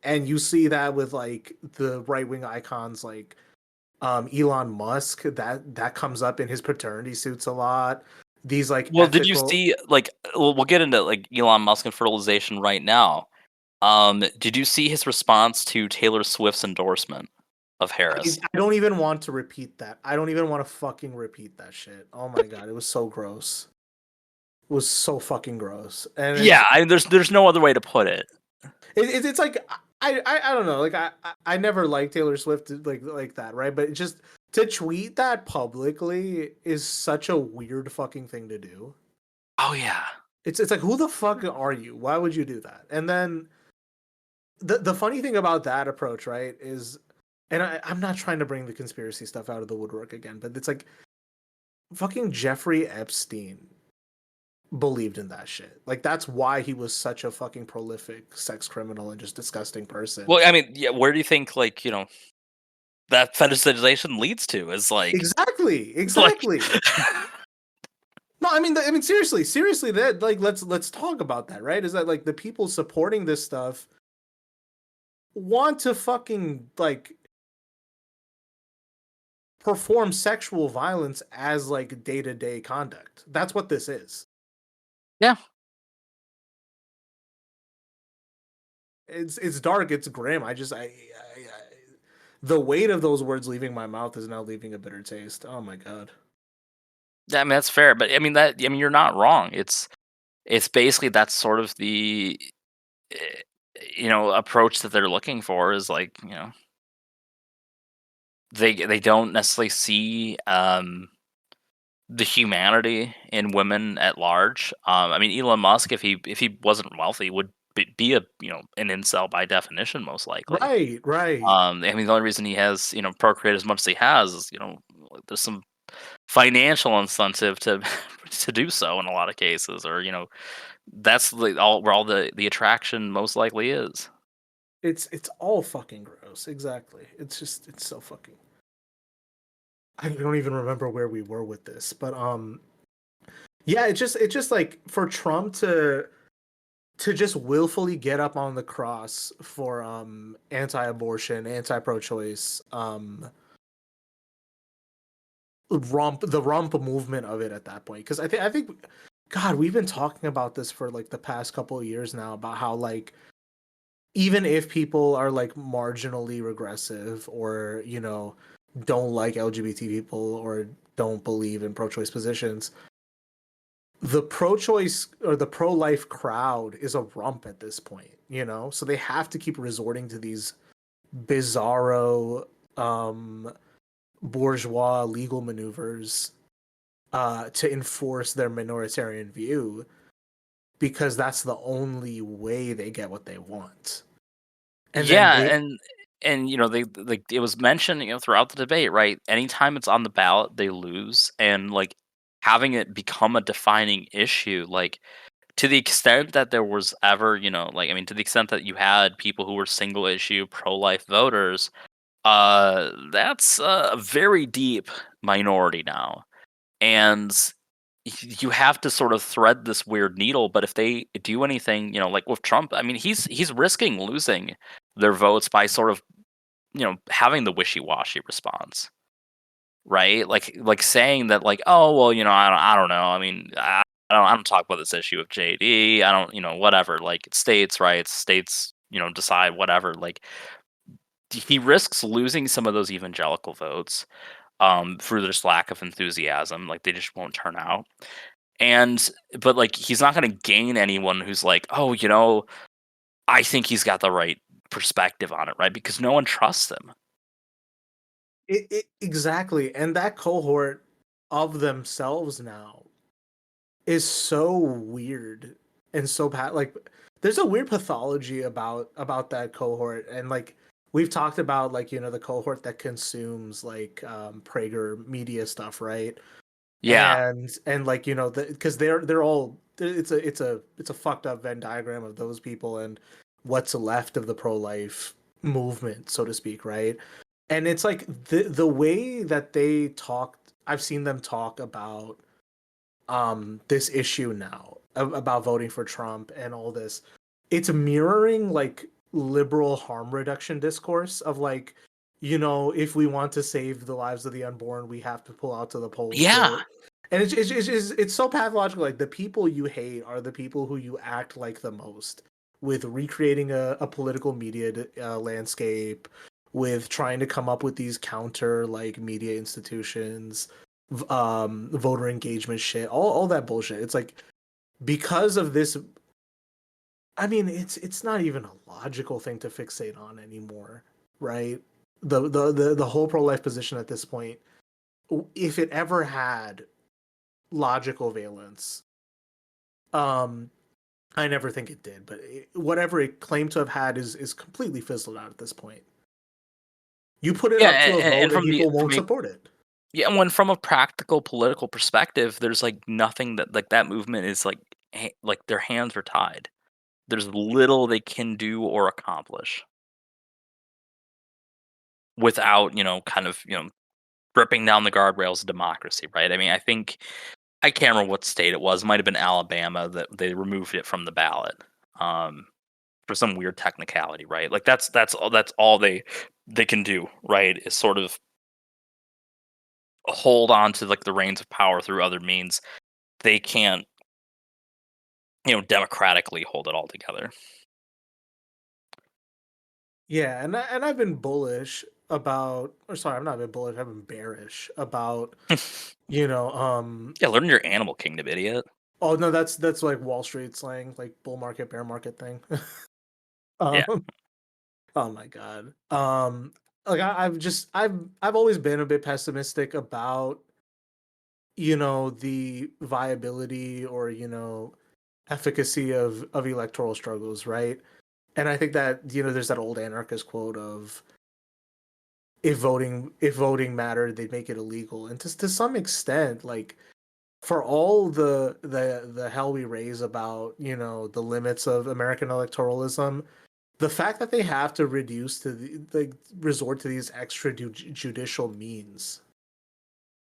And you see that with like the right wing icons like Elon Musk, that comes up in his paternity suits a lot. These like Well, did you ethical. see, like, we'll get into, like, Elon Musk and fertilization right now. Did you see his response to Taylor Swift's endorsement of Harris? I don't even want to repeat that. I don't even want to fucking repeat that shit. Oh my god, it was so gross. It was so fucking gross. And Yeah, there's no other way to put it. it's like I don't know. Like I never liked Taylor Swift like that, right? But just to tweet that publicly is such a weird fucking thing to do. Oh, yeah. It's like, who the fuck are you? Why would you do that? And then the funny thing about that approach, right, is, and I'm not trying to bring the conspiracy stuff out of the woodwork again, but it's like fucking Jeffrey Epstein believed in that shit. Like that's why he was such a fucking prolific sex criminal and just disgusting person. Well, I mean, yeah, where do you think, like, that fetishization leads to? Is like Exactly, it's like exactly. No, I mean, seriously, that like let's talk about that, right? Is that like the people supporting this stuff want to fucking like perform sexual violence as like day-to-day conduct. That's what this is. Yeah. It's dark, it's grim. The weight of those words leaving my mouth is now leaving a bitter taste. Oh my god. Yeah, I mean, that's fair, but I mean, you're not wrong. It's basically that's sort of the, eh, approach that they're looking for is like, they don't necessarily see, the humanity in women at large. I mean, Elon Musk, if he wasn't wealthy, would be a an incel by definition, most likely. Right, right. I mean, the only reason he has procreated as much as he has is there's some financial incentive to to do so in a lot of cases, or that's all where all the attraction most likely is. It's all fucking gross. Exactly. It's so fucking. I don't even remember where we were with this, but yeah, it's just like for Trump to just willfully get up on the cross for anti-abortion, anti-pro-choice, rump movement of it at that point. Because I think God, we've been talking about this for like the past couple of years now about how like even if people are like marginally regressive or don't like LGBT people or don't believe in pro-choice positions, the pro-choice or the pro-life crowd is a rump at this point, so they have to keep resorting to these bizarro um bourgeois legal maneuvers to enforce their minoritarian view because that's the only way they get what they want. And then Yeah, they and they like it was mentioned, throughout the debate, right? Anytime it's on the ballot, they lose, and like having it become a defining issue, like to the extent that there was ever, like I mean, to the extent that you had people who were single issue pro life voters, that's a very deep minority now, and you have to sort of thread this weird needle. But if they do anything, like with Trump, I mean, he's risking losing their votes by sort of having the wishy-washy response, right? Like saying that, like, oh well, I don't know. I mean, I don't talk about this issue with JD. I don't, whatever. Like states' rights, states, decide whatever. Like he risks losing some of those evangelical votes through this lack of enthusiasm. Like they just won't turn out. And but like he's not going to gain anyone who's like, oh, I think he's got the right perspective on it, right? Because no one trusts him. exactly, and that cohort of themselves now is so weird and so like there's a weird pathology about that cohort, and like we've talked about, like, the cohort that consumes like Prager media stuff, right? Yeah. And like, because they're all, it's a fucked up Venn diagram of those people and what's left of the pro-life movement, so to speak, right? And it's like the way that they talked, I've seen them talk about this issue now about voting for Trump and all this. It's mirroring like liberal harm reduction discourse of like, if we want to save the lives of the unborn, we have to pull out to the polls Yeah. to. And it's so pathological. Like the people you hate are the people who you act like the most, with recreating a political media landscape, with trying to come up with these counter like media institutions, voter engagement shit, all that bullshit. It's like, because of this, I mean, it's not even a logical thing to fixate on anymore, right? The whole pro-life position at this point, if it ever had logical valence, um I never think it did, but whatever it claimed to have had is completely fizzled out at this point. You put it Yeah, up to a and vote and from the people from won't a support it. yeah, and when from a practical political perspective, there's like nothing that like that movement is like like their hands are tied. There's little they can do or accomplish without, kind of, ripping down the guardrails of democracy, right? I mean, I think I can't remember what state it was. It might have been Alabama that they removed it from the ballot um, for some weird technicality, right? Like that's all they can do, right? Is sort of hold on to like the reins of power through other means. They can't, democratically hold it all together. Yeah, and I've been bullish about, or sorry, I've not been bullish, I've been bearish about, you know, um Yeah, learn your animal kingdom, idiot. oh no, that's like Wall Street slang, like bull market, bear market thing. Yeah. um oh my God. Like I've always been a bit pessimistic about, the viability or, efficacy of electoral struggles, right? And I think that, there's that old anarchist quote of, if voting mattered, they'd make it illegal. And to some extent, like, for all the hell we raise about, the limits of American electoralism, the fact that they have to reduce to resort to these judicial means,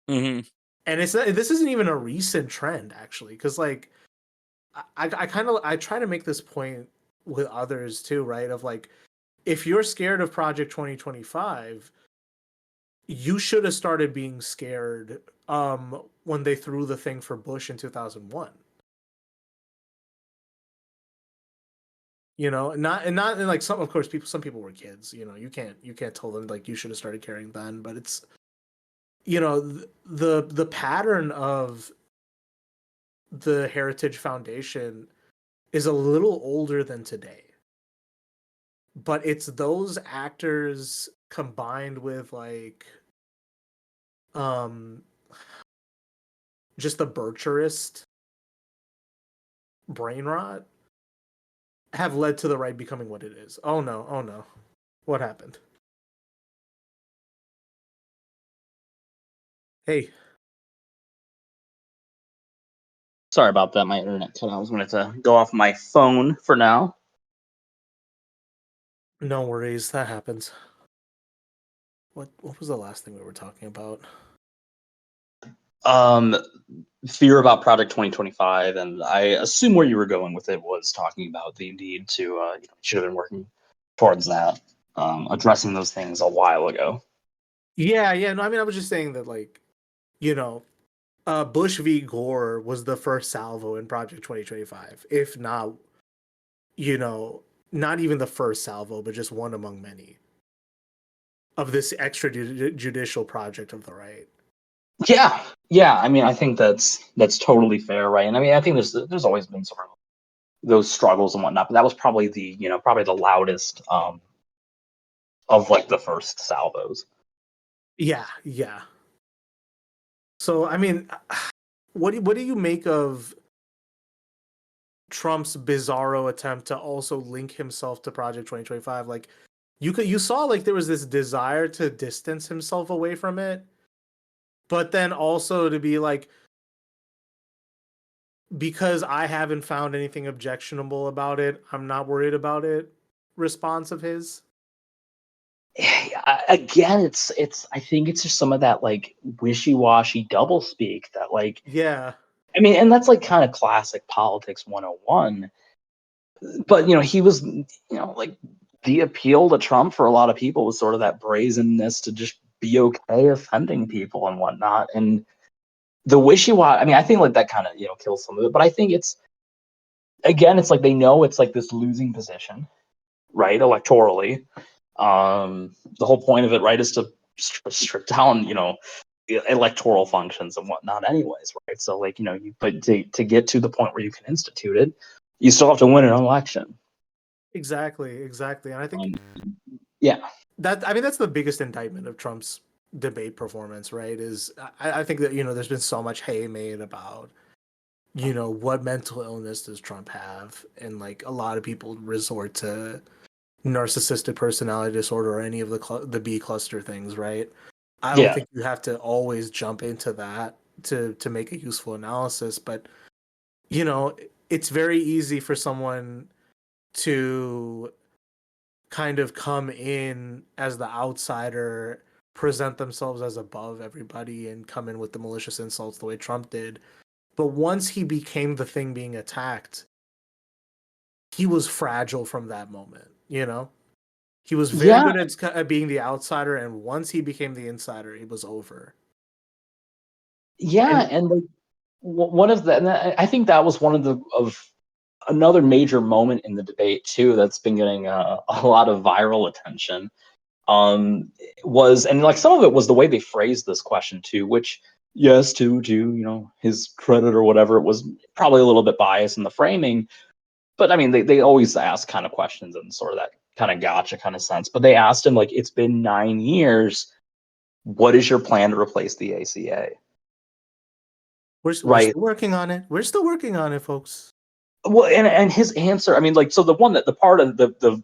Hmm. and this isn't even a recent trend actually, because like I kind of I try to make this point with others too, right? Of like, if you're scared of Project 2025, you should have started being scared when they threw the thing for Bush in 2001. Not and like, some, of course, some people were kids, you can't tell them like you should have started caring then, but it's, the pattern of the Heritage Foundation is a little older than today, but it's those actors combined with like um just the Bircherist brain rot have led to the right becoming what it is. Oh no, oh no. What happened? Hey, Sorry about that. My internet cut out. I was going to go off my phone for now. no worries, that happens. What was the last thing we were talking about? Um, fear about Project 2025, and I assume where you were going with it was talking about the need to, should have been working towards that, addressing those things a while ago. Yeah, yeah. No, I mean, I was just saying that, like, you know, Bush v. Gore was the first salvo in Project 2025, if not, you know, not even the first salvo, but just one among many of this extrajudicial project of the right. Yeah, yeah. I mean, I think that's totally fair, right? And I mean, I think there's always been sort of those struggles and whatnot, but that was probably probably the loudest of like the first salvos. Yeah, yeah. So, I mean, what do you make of Trump's bizarro attempt to also link himself to Project 2025? Like, you saw like there was this desire to distance himself away from it, but then also to be like, because I haven't found anything objectionable about it, I'm not worried about it. Response of his. Again, it's I think it's just some of that like wishy-washy doublespeak that like Yeah, I mean, and that's like kind of classic politics 101. But he was like the appeal to Trump for a lot of people was sort of that brazenness to just be okay offending people and whatnot. And the wishy-washy, I mean, I think like that kind of kills some of it. But I think it's again, it's like they know it's like this losing position, right, electorally. The whole point of it, right, is to strip down, electoral functions and whatnot, anyways, right? So, like, but to get to the point where you can institute it, you still have to win an election. exactly, exactly. And I think Yeah, I mean, that's the biggest indictment of Trump's debate performance, right? Is I think that there's been so much hay made about what mental illness does Trump have, and like a lot of people resort to narcissistic personality disorder or any of the B cluster things, right? I don't yeah, think you have to always jump into that to make a useful analysis, but you know, it's very easy for someone to kind of come in as the outsider, present themselves as above everybody, and come in with the malicious insults the way Trump did. But once he became the thing being attacked, he was fragile from that moment, He was very yeah, good at being the outsider, and once he became the insider, it was over. yeah. And And like one of the, and I think that was one of the of another major moment in the debate too that's been getting a lot of viral attention. Was and like some of it was the way they phrased this question too, which yes, to his credit or whatever, it was probably a little bit biased in the framing. But I mean, they always ask kind of questions in sort of that kind of gotcha kind of sense. But they asked him like, it's been 9 years. What is your plan to replace the ACA? we're Right. still working on it. We're still working on it, folks. Well, and his answer, I mean, like, so the one that the part of the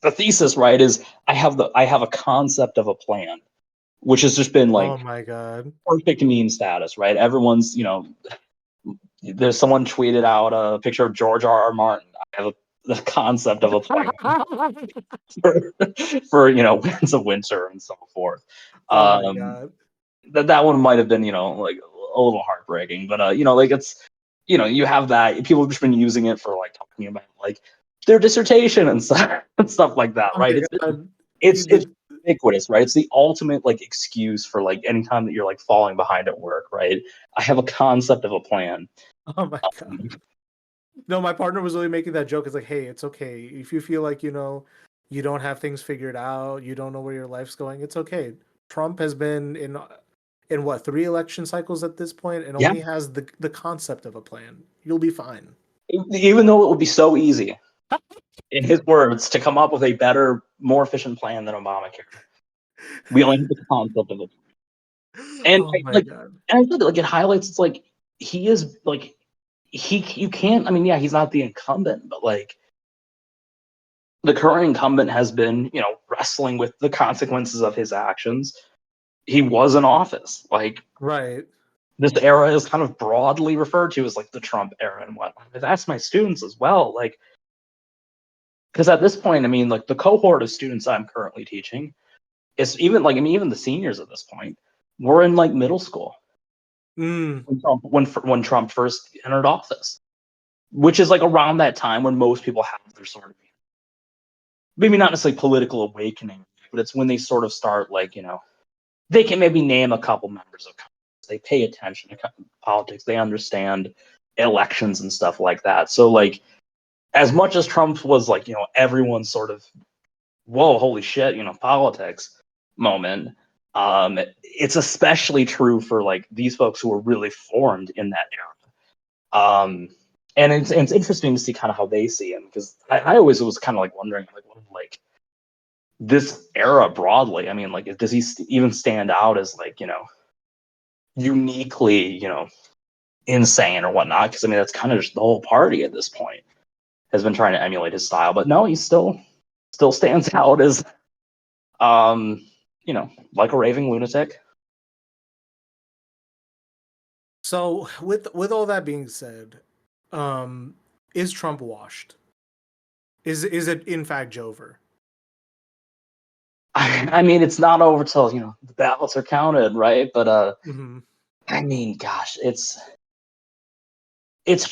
thesis, right, is I have a concept of a plan, which has just been Oh like my god. perfect meme status, right? Everyone's, there's someone tweeted out a picture of George R. R. Martin. I have the concept of a plan for, for Winds of Winter and so forth. Oh my Um, god. that one might have been like a little heartbreaking, but like it's you have that people have just been using it for like talking about like their dissertation and stuff and stuff like that, Oh right? my It's god. it's ubiquitous, right? It's the ultimate like excuse for like anytime that you're like falling behind at work, right? I have a concept of a plan. Oh my god. No, my partner was really making that joke. It's like, hey, it's okay. If you feel like, you don't have things figured out, you don't know where your life's going, it's okay. Trump has been in what, 3 election cycles at this point, and Yeah, only has the concept of a plan. You'll be fine. even though it would be so easy, in his words, to come up with a better, more efficient plan than Obamacare. We only have the concept of it. And Oh my like, god. and I feel like it highlights. It's like he is like you can't. I mean, yeah, he's not the incumbent, but like the current incumbent has been, wrestling with the consequences of his actions. He was in office. Like Right. this era is kind of broadly referred to as like the Trump era and whatnot. I've asked my students as well, like, because at this point, I mean, like the cohort of students I'm currently teaching, it's even like, I mean, even the seniors at this point, we're in like middle school Mm. when Trump first entered office, which is like around that time when most people have their sort of, maybe not necessarily political awakening, but it's when they sort of start like, they can maybe name a couple members of Congress. They pay attention to politics. They understand elections and stuff like that. So like, as much as Trump was like, everyone's sort of, whoa, holy shit, politics moment. It's especially true for like these folks who were really formed in that era. And it's interesting to see kind of how they see him, because I always was kind of like wondering like what like this era broadly. I mean, like, does he even stand out as like, uniquely, insane or whatnot? Because I mean, that's kind of just the whole party at this point has been trying to emulate his style. But no, he still stands out as, like a raving lunatic. So with all that being said, is Trump washed? Is it in fact Jover? I mean, it's not over till the ballots are counted, right? But Mm-hmm. I mean, gosh, it's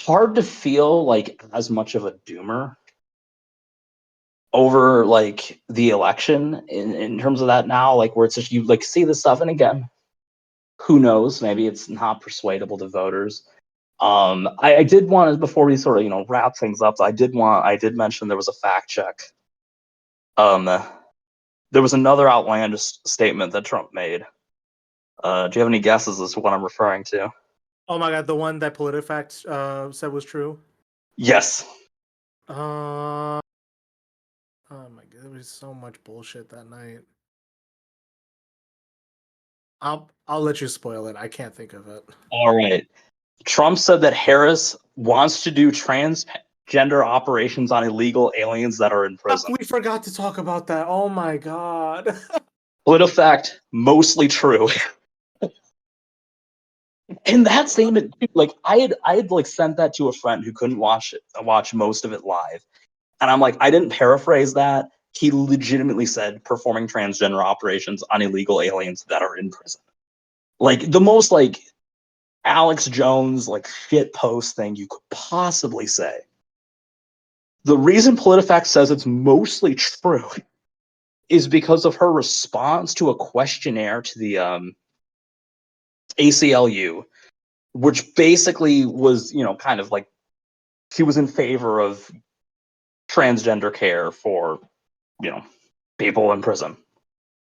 hard to feel like as much of a doomer over like the election in terms of that now, like where it's just you like see this stuff, and again, who knows? Maybe it's not persuadable to voters. I did want to, before we sort of wrap things up, I did mention there was a fact check. There was another outlandish statement that Trump made. Do you have any guesses as to what I'm referring to? Oh my god, the one that PolitiFact said was true. Yes. Uh, oh my god, there was so much bullshit that night. I'll let you spoil it. I can't think of it. All right. Trump said that Harris wants to do transgender operations on illegal aliens that are in prison. We forgot to talk about that. Oh my god. PolitiFact, mostly true. And that statement, like I had like sent that to a friend who couldn't watch most of it live, and I'm like, I didn't paraphrase that. He legitimately said performing transgender operations on illegal aliens that are in prison. Like the most like Alex Jones like shit post thing you could possibly say. The reason PolitiFact says it's mostly true is because of her response to a questionnaire to the ACLU, which basically was, kind of like she was in favor of transgender care for, people in prison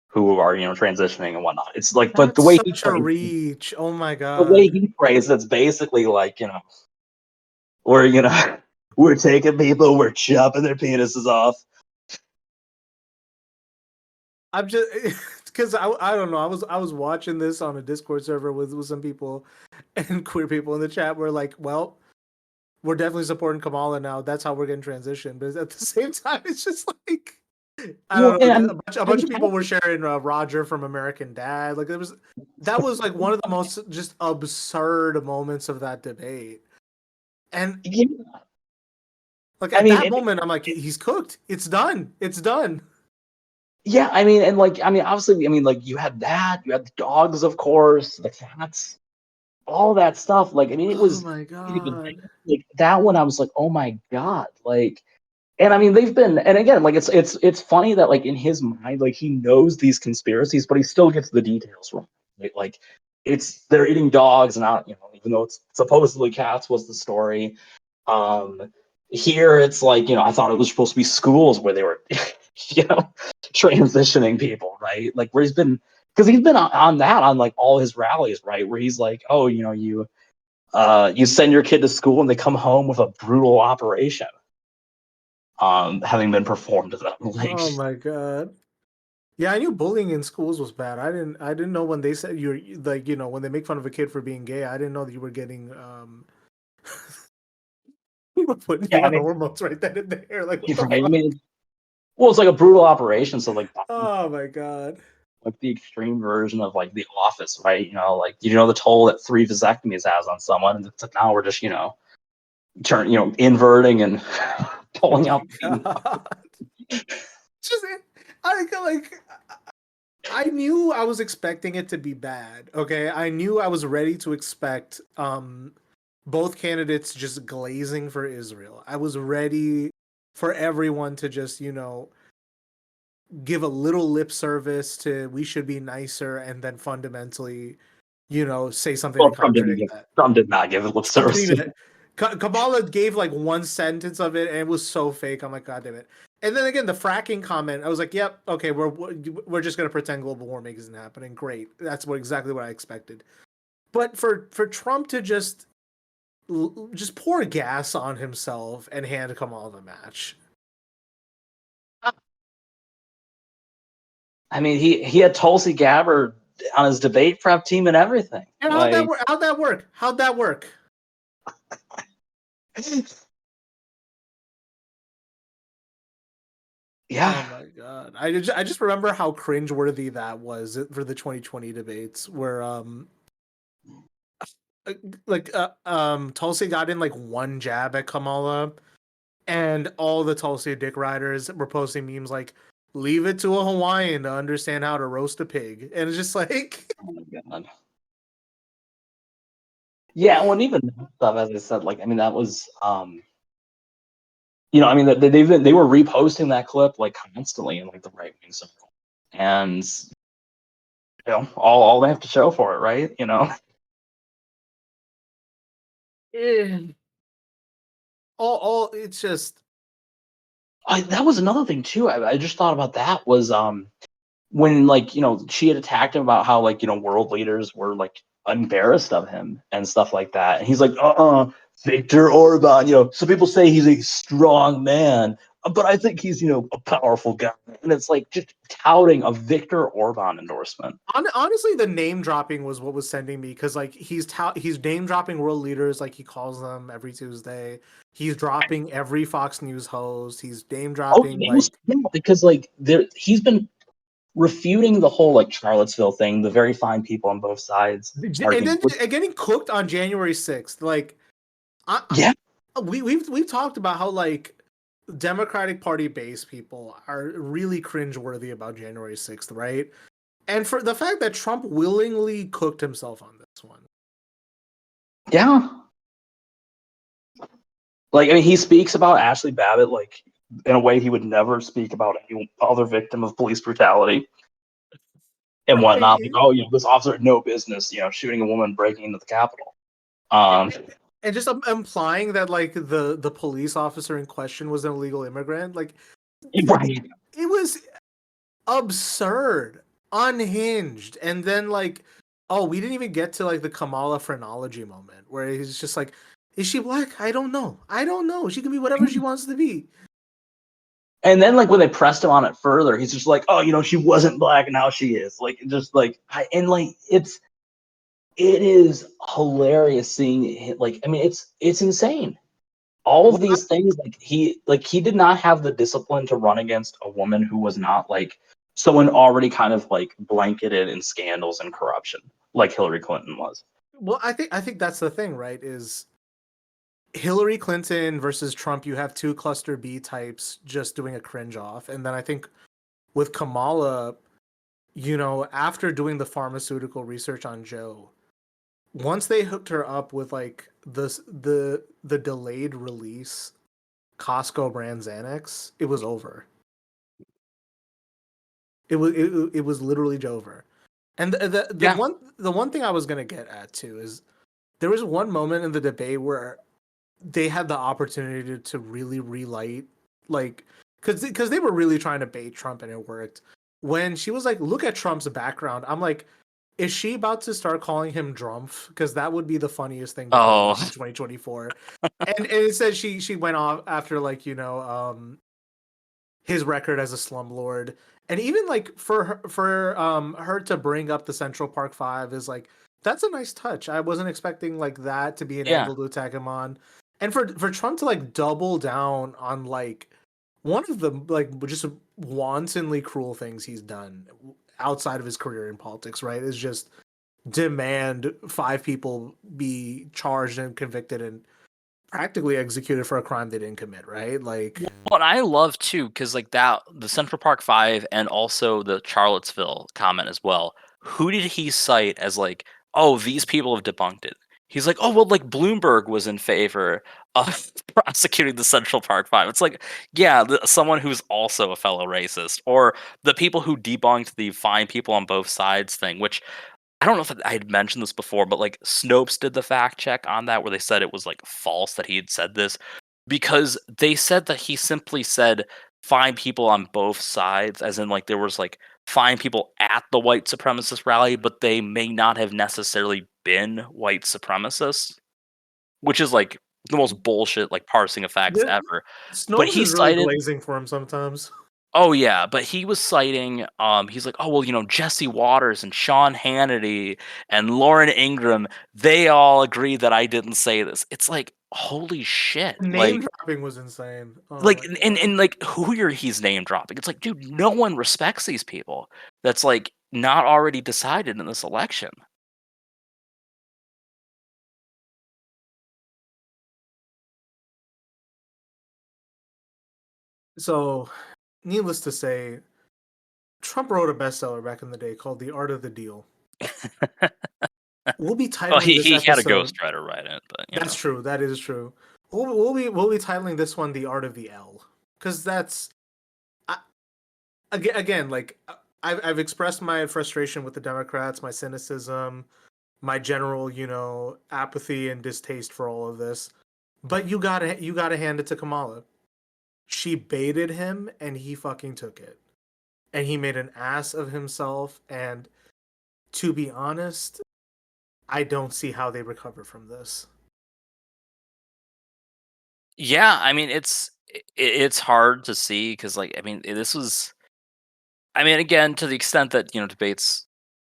who are, transitioning and whatnot. It's like, but That's such a reach. Oh my the way god. he phrased it's basically like, we're, we're taking people, we're chopping their penises off. I'm just because I don't know. I was watching this on a Discord server with some people and queer people in the chat. Were like, well, we're definitely supporting Kamala now. That's how we're getting transition. But at the same time, it's just like I Well, don't know. and A bunch of people were sharing Roger from American Dad. Like that was like one of the most just absurd moments of that debate. And yeah, like I at mean, that moment, I'm like, he's cooked. It's done. It's done. yeah, I mean, and like, I mean, obviously, I mean, like, you had the dogs, of course, the cats, all that stuff. Like, I mean, it Oh was my even god. like that one. I was like, oh my god, like, and I mean, they've been, and again, like, it's funny that like in his mind, like he knows these conspiracies, but he still gets the details wrong. Right? Like, they're eating dogs, not even though it's supposedly cats was the story. Um, Here it's like, I thought it was supposed to be schools where they were, you know, transitioning people, right? Like where because he's been on like all his rallies, right? Where he's like, oh, you send your kid to school and they come home with a brutal operation, having been performed to them. Like, Oh my god. Yeah, I knew bullying in schools was bad. I didn't know when they said you're like, when they make fun of a kid for being gay, I didn't know that you were getting you were putting Yeah, you I on mean, hormones right then and there. Like, what the right. I fuck? mean, well, it's like a brutal operation, so Oh my god. like the extreme version of like The Office, right? Like the toll that 3 vasectomies has on someone, and it's like now we're just inverting and Oh pulling my out the god. Just like I knew I was expecting it to be bad. Okay, I knew I was ready to expect both candidates just glazing for Israel. I was ready for everyone to just give a little lip service to we should be nicer, and then fundamentally say something to well, Trump didn't contradict give that. Trump did not give it lip Trump didn't service. even. Kamala gave like one sentence of it, and it was so fake. I'm like, God damn it! And then again, the fracking comment, I was like, Yep, okay, we're just gonna pretend global warming isn't happening. Great, that's exactly what I expected. But for Trump to just pour gas on himself and hand Kamala the match. I mean, he had Tulsi Gabbard on his debate prep team and everything. And Like, How'd that work? How'd that work? yeah, Oh my god! I just remember how cringeworthy that was for the 2020 debates, where Tulsi got in like one jab at Kamala, and all the Tulsi dick riders were posting memes like "Leave it to a Hawaiian to understand how to roast a pig," and it's just like, oh my god. Yeah, well, and even that stuff, as I said, like, I mean, that was, I mean, they were reposting that clip like constantly in like the right wing circle, and all they have to show for it, right? eh. All it's just That was another thing too. I just thought about that was when like she had attacked him about how like world leaders were like embarrassed of him and stuff like that, and he's like, Viktor Orban. Some people say he's a strong man, but I think he's a powerful guy, and it's like just touting a Viktor Orban endorsement. honestly, the name dropping was what was sending me, because like he's name dropping world leaders like he calls them every Tuesday. He's dropping every Fox News host. He's name Oh, dropping yeah, because like he's been refuting the whole like Charlottesville thing. The very fine people on both sides started and being then getting cooked on January 6th. Like yeah. we've talked about how like Democratic Party base people are really cringeworthy about January 6th, right? And for the fact that Trump willingly cooked himself on this one. Yeah. Like, I mean, he speaks about Ashley Babbitt like in a way he would never speak about any other victim of police brutality and whatnot. Like, Right. oh, this officer had no business, shooting a woman breaking into the Capitol. Um, And just implying that like the police officer in question was an illegal immigrant, like right. it was absurd, unhinged. And then like, oh, we didn't even get to like the Kamala phrenology moment where he's just like, is she black? I don't know. I don't know. She can be whatever she wants to be. And then like when they pressed him on it further, he's just like, oh, she wasn't black and now she is. Like, just like and like it is hilarious seeing it. Like, I mean, it's insane. All of Well, these things, he did not have the discipline to run against a woman who was not like someone already kind of like blanketed in scandals and corruption like Hillary Clinton was. I think that's the thing, right? Is Hillary Clinton versus Trump, you have two cluster B types just doing a cringe off. And then I think with Kamala, after doing the pharmaceutical research on Joe, once they hooked her up with like the delayed release Costco brand Xanax, it was over. It was literally over. And Yeah. the one thing I was gonna get at too is there was one moment in the debate where they had the opportunity to really relight, like, because they were really trying to bait Trump, and it worked. When she was like, look at Trump's background, I'm like, is she about to start calling him Drumpf? Because that would be the funniest thing to bring Oh, up in 2024. And it said she went off after like his record as a slumlord, and even like her to bring up the Central Park Five is like that's a nice touch. I wasn't expecting like that to be an Yeah. angle to attack him on, and for Trump to like double down on like one of the like just wantonly cruel things he's done outside of his career in politics, right? Is just demand 5 people be charged and convicted and practically executed for a crime they didn't commit, right? Like, Well, and I love too, because like that, the Central Park Five and also the Charlottesville comment as well. Who did he cite as like, oh, these people have debunked it? He's like, oh, well, like Bloomberg was in favor of prosecuting the Central Park Five. It's like, yeah, someone who's also a fellow racist, or the people who debunked the fine people on both sides thing, which I don't know if I had mentioned this before, but like Snopes did the fact check on that where they said it was like false that he had said this because they said that he simply said find people on both sides, as in like there was like find people at the white supremacist rally, but they may not have necessarily been white supremacists, which is like the most bullshit like parsing of facts the, ever. But Snopes he is really cited glazing for him sometimes. Oh yeah, but he was citing he's like, "Oh, well, Jesse Waters and Sean Hannity and Lauren Ingram, they all agree that I didn't say this." It's like, "Holy shit." Name dropping was insane. Oh Like my and, god. and like he's name dropping. It's like, dude, no one respects these people. That's like not already decided in this election. So, needless to say, Trump wrote a bestseller back in the day called The Art of the Deal. We'll be Well, titling this he had a episode. ghostwriter write it, but That's true. That is true. We'll be titling this one "The Art of the L" because that's I, again like I've expressed my frustration with the Democrats, my cynicism, my general apathy and distaste for all of this. But you gotta hand it to Kamala. She baited him and he fucking took it, and he made an ass of himself. And to be honest, I don't see how they recover from this. yeah, I mean it's hard to see because like I mean this was I mean again to the extent that debates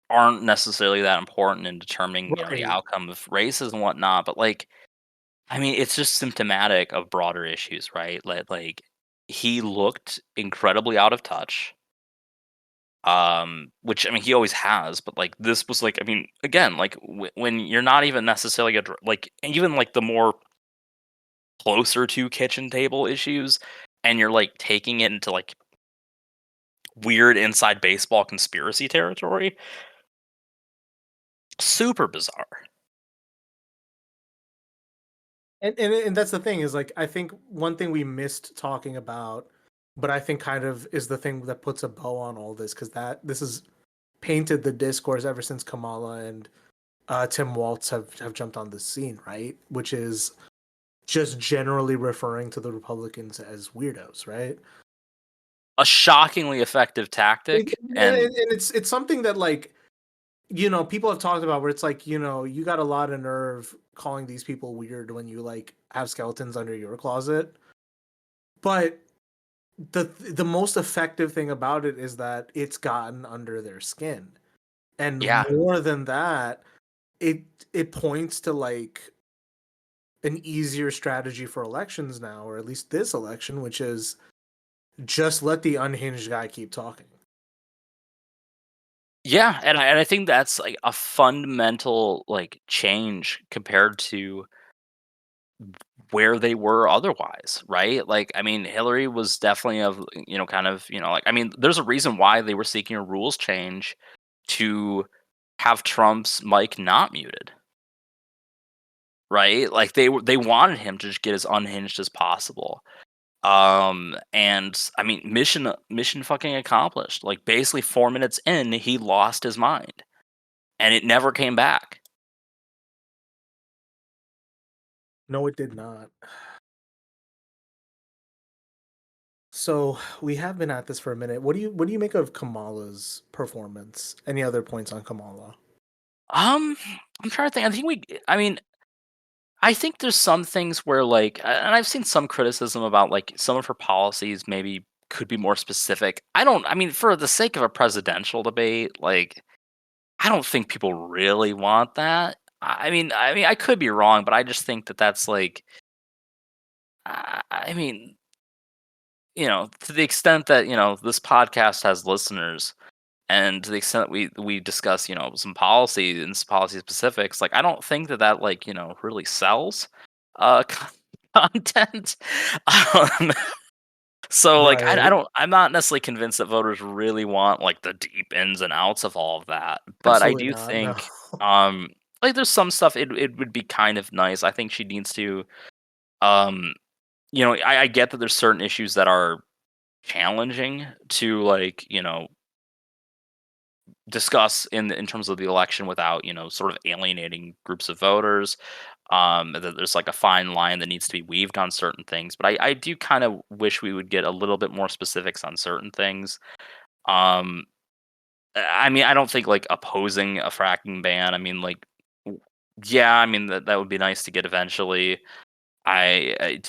aren't necessarily that important in determining, the Right. outcome of races and whatnot. But like, I mean, it's just symptomatic of broader issues, right? Like he looked incredibly out of touch. Which I mean, he always has, but like this was like, I mean, again, like when you're not even necessarily like even like the more closer to kitchen table issues, and you're like taking it into like weird inside baseball conspiracy territory. Super bizarre. And that's the thing is like I think one thing we missed talking about, but I think kind of is the thing that puts a bow on all this because this has painted the discourse ever since Kamala and Tim Walz have jumped on the scene, right? Which is just generally referring to the Republicans as weirdos, right? A shockingly effective And, tactic, and, and and it's something that like people have talked about where it's like you got a lot of nerve calling these people weird when you like have skeletons under your closet, but the most effective thing about it is that it's gotten under their skin, and yeah, more than that, it it points to like an easier strategy for elections now, or at least this election, which is just let the unhinged guy keep talking. yeah, and I think that's like a fundamental like change compared to where they were otherwise, right? Like, I mean, Hillary was definitely of kind of like I mean, there's a reason why they were seeking a rules change to have Trump's mic not muted, right? Like they wanted him to just get as unhinged as possible. And I mean, mission fucking accomplished. Like basically 4 minutes in, he lost his mind, and it never came back. No, it did not. So we have been at this for a minute. What do you make of Kamala's performance? Any other points on Kamala? Um, I'm trying to think. I mean, I think there's some things where like, and I've seen some criticism about like some of her policies maybe could be more specific. I mean, for the sake of a presidential debate, like, I don't think people really want that. I mean, I could be wrong, but I just think that that's like, I mean, to the extent that this podcast has listeners, and to the extent that we discuss, some policy and some policy specifics, like I don't think that like really sells content. Um, so like I Right. don't I'm not necessarily convinced that voters really want like the deep ins and outs of all of that. But I Absolutely do not. No. think like there's some stuff it would be kind of nice. I think she needs to um I get that there's certain issues that are challenging to like, discuss in terms of the election without, sort of alienating groups of voters. That there's like a fine line that needs to be weaved on certain things. But I do kind of wish we would get a little bit more specifics on certain things. Um, I mean, I don't think like opposing a fracking ban. I mean, like, yeah, I mean that would be nice to get eventually. To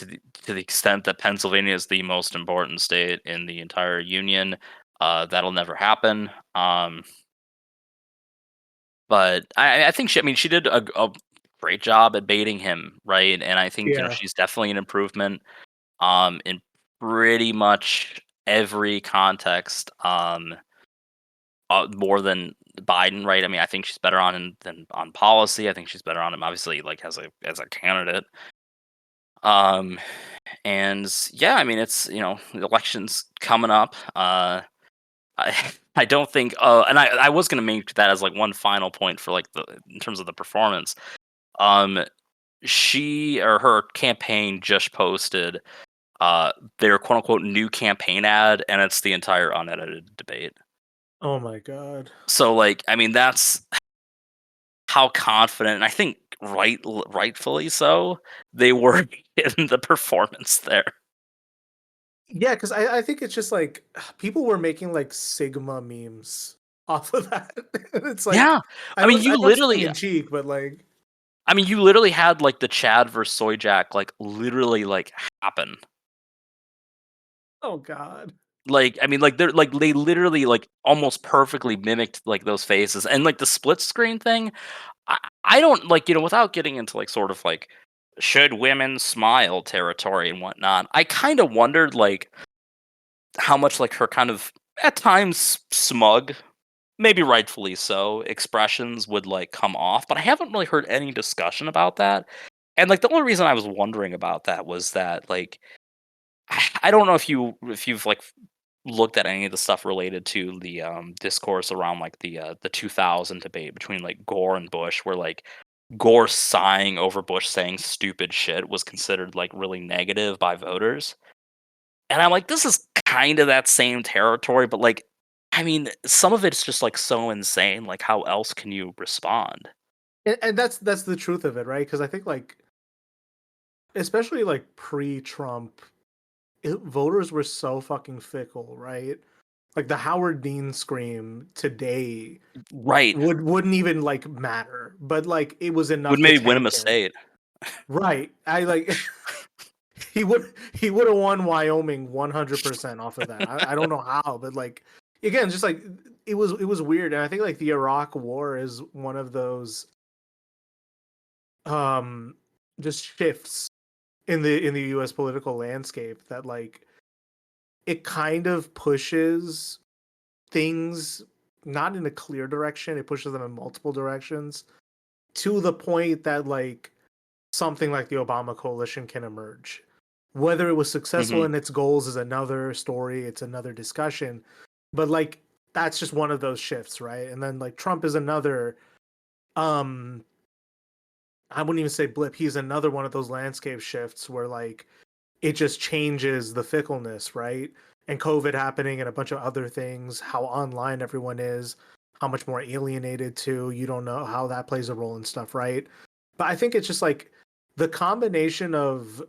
the extent that Pennsylvania is the most important state in the entire union, that'll never happen. But I think she did a great job at baiting him, right? And I think Yeah. she's definitely an improvement in pretty much every context, more than Biden, right? I mean, I think she's better on him than on policy. I think she's better on him, obviously, like as a candidate. Um, and yeah, I mean, it's the election's coming up. I I don't think, and I was gonna make that as like one final point for like the in terms of the performance. Um, she or her campaign just posted their quote unquote new campaign ad, and it's the entire unedited debate. Oh my god. So like, I mean, that's how confident, and I think rightfully so, they were in the performance there. Yeah, because I think it's just like people were making like Sigma memes off of that. It's like Yeah, I mean, I know it's tongue in cheek, but like, you literally had like the Chad versus Soyjak like literally like happen. oh god. Like, I mean, like they literally like almost perfectly mimicked like those faces, and like the split screen thing. I don't like without getting into like sort of like should women smile territory and whatnot. I kind of wondered like how much like her kind of at times smug, maybe rightfully so, expressions would like come off, but I haven't really heard any discussion about that. And like the only reason I was wondering about that was that like I don't know if you've like looked at any of the stuff related to the discourse around like the 2000 debate between like Gore and Bush, where like Gore sighing over Bush saying stupid shit was considered like really negative by voters. And I'm like, this is kind of that same territory, but like, I mean, some of it's just like so insane. Like, how else can you respond? And that's the truth of it, right? Because I think like especially like pre-Trump, voters were so fucking fickle, right? Like the Howard Dean scream today Right. wouldn't even like matter, but like it was Would enough to maybe win him tank a him. state. Right. I like he would have won Wyoming 100% off of that. I don't know how, but like again, just like it was weird, and I think like the Iraq War is one of those um just shifts in the U.S. political landscape that like it kind of pushes things not in a clear direction. It pushes them in multiple directions to the point that like something like the Obama coalition can emerge. Whether it was successful Hmm. in its goals is another story, it's another discussion. But like that's just one of those shifts, right? And then like Trump is another um I wouldn't even say blip. He's another one of those landscape shifts where like it just changes the fickleness, right? And COVID happening and a bunch of other things, how online everyone is, how much more alienated too. You don't know how that plays a role and stuff, right? But I think it's just like the combination of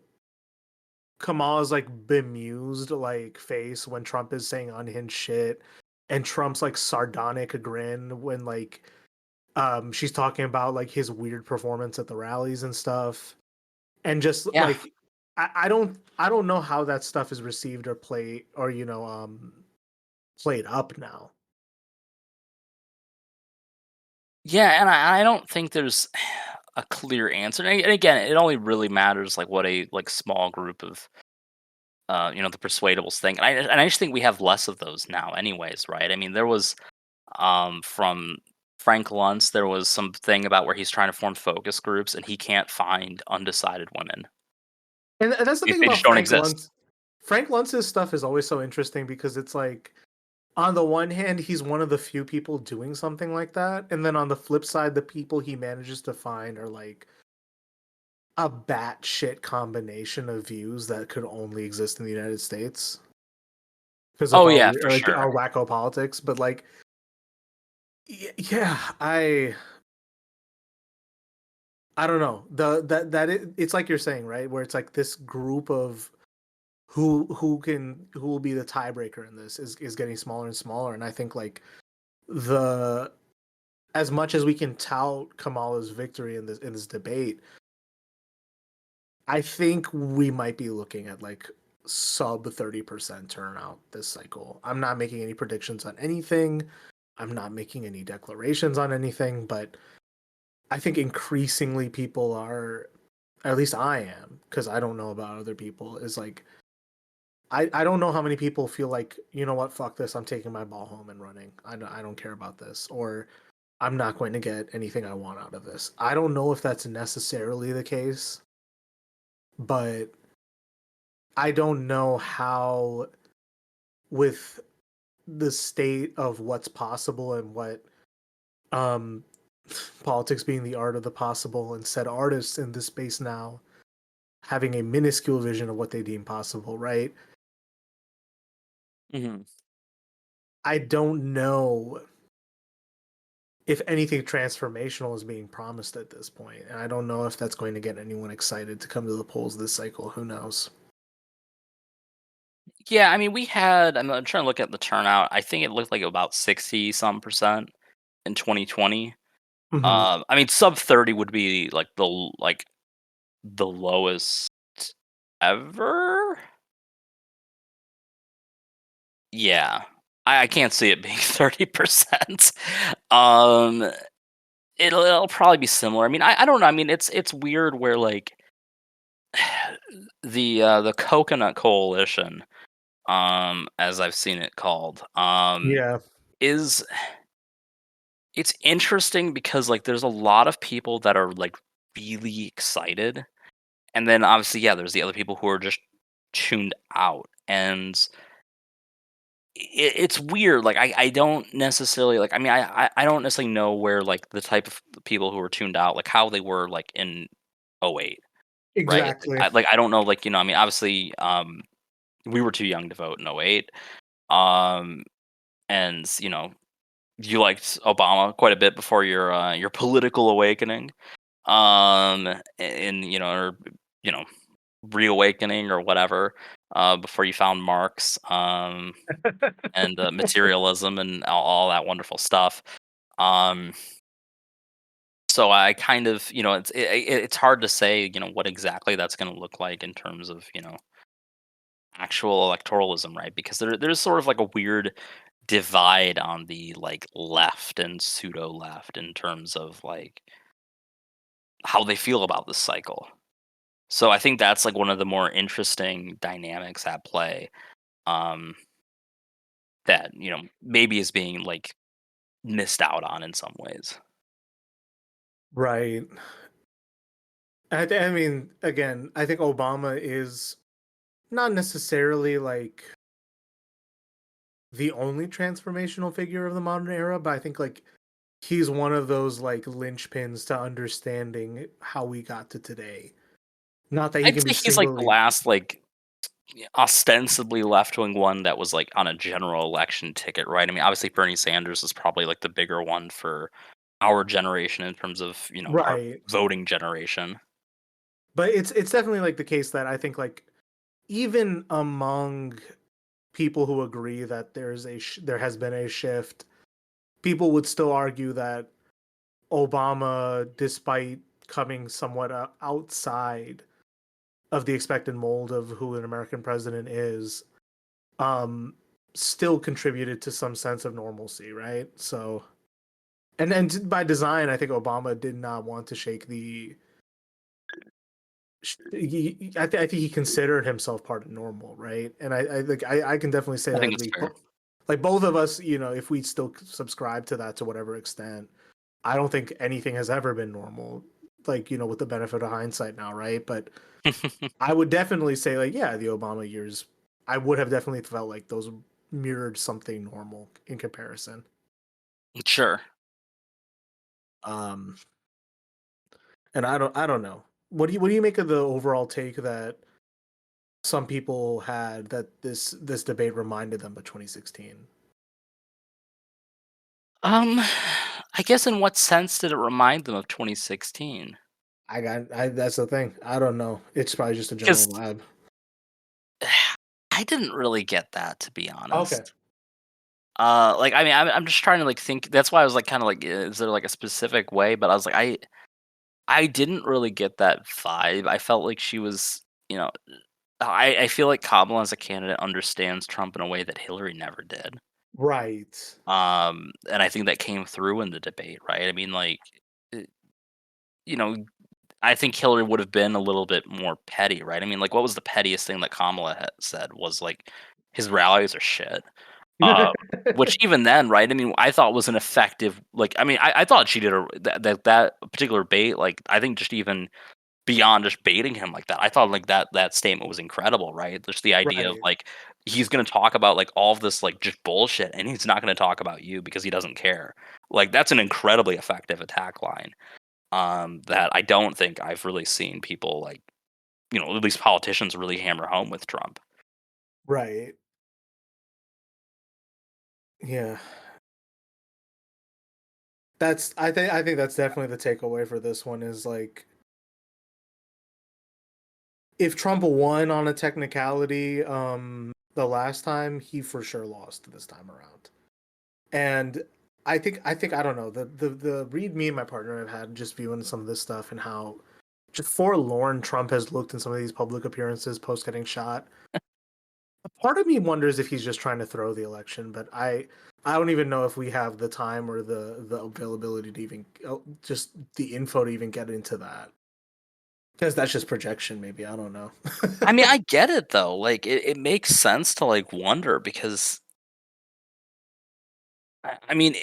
Kamala's like bemused like face when Trump is saying unhinged shit, and Trump's like sardonic grin when like she's talking about like his weird performance at the rallies and stuff. And just Yeah. like I don't know how that stuff is received or played or played up now. Yeah, and I don't think there's a clear answer. And again, it only really matters like what a like small group of the persuadables thing. And I just think we have less of those now, anyways, right? I mean, there was from Frank Luntz, there was something about where he's trying to form focus groups and he can't find undecided women. And that's the thing They about just don't Frank exist. Luntz. Frank Luntz's stuff is always so interesting because it's like, on the one hand, he's one of the few people doing something like that, and then on the flip side, the people he manages to find are like a batshit combination of views that could only exist in the United States because of Oh our yeah, for like sure. our wacko politics. But like, yeah, I don't know. It's like you're saying, right? Where it's like this group of who will be the tiebreaker in this is getting smaller and smaller, and I think like the as much as we can tout Kamala's victory in this debate, I think we might be looking at like sub 30% turnout this cycle. I'm not making any predictions on anything. I'm not making any declarations on anything, but I think increasingly people are, at least I am, because I don't know about other people, is like I don't know how many people feel like, you know what, fuck this, I'm taking my ball home and running. I don't care about this. Or I'm not going to get anything I want out of this. I don't know if that's necessarily the case, but I don't know how, with the state of what's possible and what um politics being the art of the possible, and said artists in this space now having a minuscule vision of what they deem possible, right? Hmm. I don't know if anything transformational is being promised at this point, and I don't know if that's going to get anyone excited to come to the polls this cycle. Who knows? Yeah, I mean, I'm trying to look at the turnout. I think it looked like about 60 some percent in 2020. Hmm. I mean, sub 30 would be like the lowest ever. Yeah, I can't see it being 30%. Um, it'll probably be similar. I mean, I don't know. I mean, it's weird where like the Coconut Coalition, as I've seen it called, Yeah, is it's interesting because like there's a lot of people that are like really excited, and then obviously yeah, there's the other people who are just tuned out, and it's weird. Like I don't necessarily like. I mean, I don't necessarily know where like the type of people who are tuned out, like how they were like in '08, right? exactly. Like I don't know. Like I mean, obviously, we were too young to vote in '08, um, and you liked Obama quite a bit before your political awakening, and or you know reawakening or whatever, before you found Marx, and materialism and all that wonderful stuff. Um, so I kind of, it's hard to say, what exactly that's going to look like in terms of, actual electoralism, right? Because there's sort of like a weird divide on the like left and pseudo left in terms of like how they feel about this cycle. So I think that's like one of the more interesting dynamics at play, um, that maybe is being like missed out on in some ways. Right. I mean, again, I think Obama is not necessarily like the only transformational figure of the modern era, but I think like he's one of those like linchpins to understanding how we got to today. Not that he I'd can be say he's like the singularly last like ostensibly left wing one that was like on a general election ticket, right? I mean, obviously Bernie Sanders is probably like the bigger one for our generation in terms of our right. voting generation. But it's definitely like the case that I think like even among people who agree that there has been a shift, people would still argue that Obama, despite coming somewhat outside of the expected mold of who an American president is, um, still contributed to some sense of normalcy, right? So, and by design, I think Obama did not want to shake the. I think he considered himself part of normal, right? And I can definitely say I think that that's fair. like both of us, if we still subscribe to that to whatever extent, I don't think anything has ever been normal. Like, with the benefit of hindsight now, right? But I would definitely say, like, yeah, the Obama years, I would have definitely felt like those mirrored something normal in comparison. Sure. Um, and I don't know. What do you make of the overall take that some people had that this debate reminded them of 2016? Um, I guess in what sense did it remind them of 2016? That's the thing. I don't know. It's probably just a general Because vibe. I didn't really get that, to be Okay. honest. Like, I mean, I'm just trying to like think. That's why I was like, kind of like, is there like a specific way? But I was like, I didn't really get that vibe. I felt like she was, you know, I feel like Kamala as a candidate understands Trump in a way that Hillary never did. Right. And I think that came through in the debate, right? I mean, like, uh, you know, I think Hillary would have been a little bit more petty, right? I mean, like, what was the pettiest thing that Kamala had said was like, his rallies are shit. Uh, which even then, right? I mean, I thought was an effective, like, I mean, I thought she did that particular bait, like, I think just even beyond just baiting him like that, I thought like that statement was incredible, right? Just the idea of Right. like he's gonna talk about like all of this like just bullshit, and he's not gonna talk about you because he doesn't care. Like that's an incredibly effective attack line. That I don't think I've really seen people like at least politicians really hammer home with Trump. Right. Yeah. I think that's definitely the takeaway for this one is like if Trump won on a technicality the last time, he for sure lost this time around. And I think I don't know, the read me and my partner have had just viewing some of this stuff and how just forlorn Trump has looked in some of these public appearances post getting shot. A part of me wonders if he's just trying to throw the election, but I don't even know if we have the time or the availability to even just the info to even get into that. Because that's just projection, maybe. I don't know. I mean, I get it though. Like it makes sense to like wonder because I mean,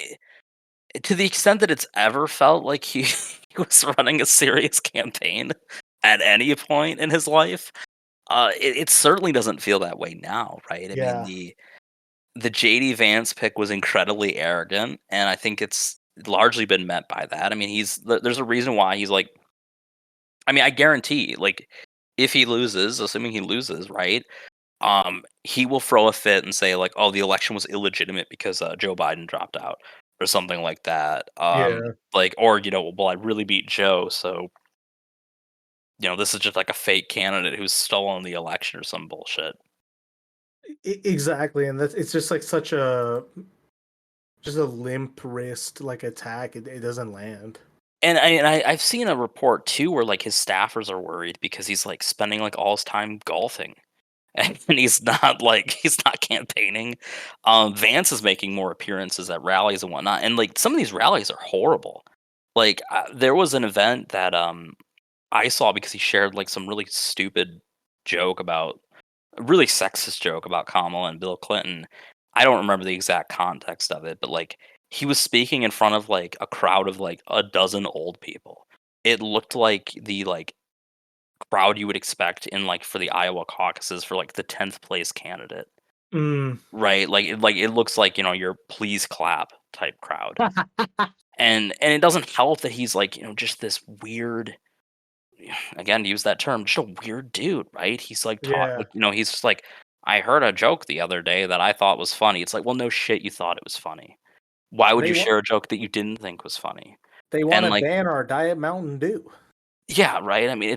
to the extent that it's ever felt like he, he was running a serious campaign at any point in his life, it certainly doesn't feel that way now, right? I mean, Yeah. the JD Vance pick was incredibly arrogant, and I think it's largely been met by that. I mean, there's a reason why he's like. I mean, I guarantee, like, if he loses, assuming he loses, right? He will throw a fit and say like, "Oh, the election was illegitimate because Joe Biden dropped out," or something like that. Yeah. Like, or well, I really beat Joe, so this is just like a fake candidate who's stolen the election or some bullshit. Exactly. And it's just like such a just a limp wrist like attack. It doesn't land. And I've seen a report too where like his staffers are worried because he's like spending like all his time golfing. And he's not campaigning. Vance is making more appearances at rallies and whatnot, and like some of these rallies are horrible. Like there was an event that I saw because he shared like some really stupid joke about a really sexist joke about Kamala and Bill Clinton. I don't remember the exact context of it, but like he was speaking in front of like a crowd of like a dozen old people. It looked like the like crowd you would expect in like for the Iowa caucuses for like the 10th place candidate. Mm. Right? Like it looks like, your please clap type crowd. And it doesn't help that he's like, just this weird, again to use that term, just a weird dude, right? He's like Yeah. like, he's just like, I heard a joke the other day that I thought was funny. It's like, well, no shit, you thought it was funny. Why would They you want share a joke that you didn't think was funny? they want And to like, ban our diet Mountain Dew. yeah, right. I mean,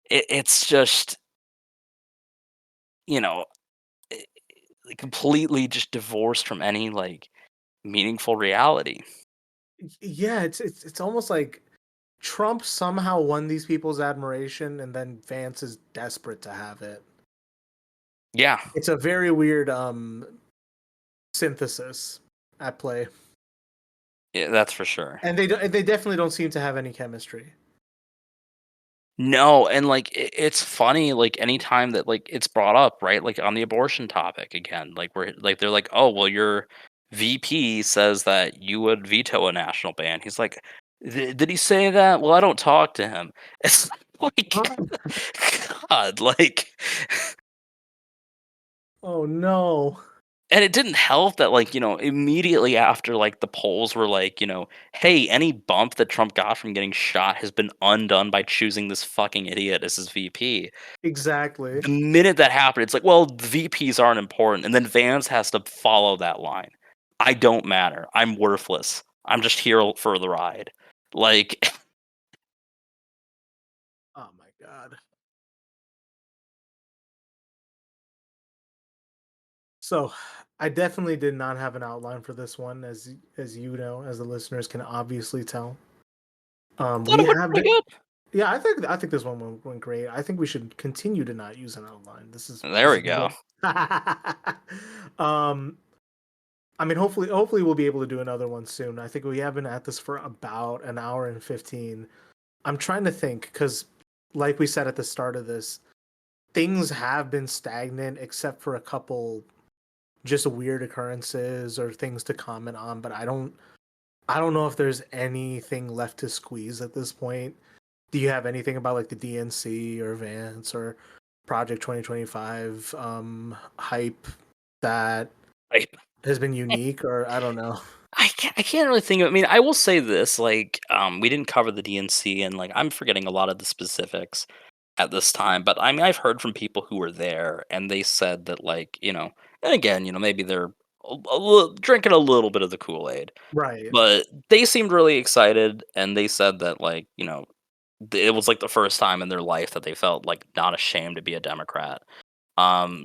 it's just, you know, i- completely just divorced from any like meaningful reality. Yeah, it's almost like Trump somehow won these people's admiration, and then Vance is desperate to have it. Yeah, It's a very weird synthesis at play, yeah, that's for sure. and they definitely don't seem to have any chemistry. No, and like it's funny, like anytime that like it's brought up, right? Like on the abortion topic again, like we're like they're like, oh well, your VP says that you would veto a national ban. He's like, did he say that? Well, I don't talk to him. It's like, God, like, Oh no. and it didn't help that like immediately after like the polls were like hey, any bump that Trump got from getting shot has been undone by choosing this fucking idiot as his VP. Exactly. The minute that happened, it's like, well, VPs aren't important, and then Vance has to follow that line. I don't matter. I'm worthless. I'm just here for the ride. Like, Oh my god. So, I definitely did not have an outline for this one, as you know, as the listeners can obviously tell. I thought We it went have pretty been, good. yeah, I think this one went great. I think we should continue to not use an outline. There This we is go. great. um, I mean, hopefully we'll be able to do another one soon. I think we have been at this for about an hour and 15. I'm trying to think because, like we said at the start of this, things have been stagnant except for a couple just weird occurrences or things to comment on. But I don't know if there's anything left to squeeze at this point. Do you have anything about like the DNC or Vance or Project 2025 hype that I, has been unique, or I don't know. I can't really think of. I mean, I will say this: like, we didn't cover the DNC, and like, I'm forgetting a lot of the specifics at this time. But I mean, I've heard from people who were there, and they said that, like, and again, maybe they're drinking a little bit of the Kool Aid. Right. But they seemed really excited, and they said that, like, it was like the first time in their life that they felt like not ashamed to be a Democrat.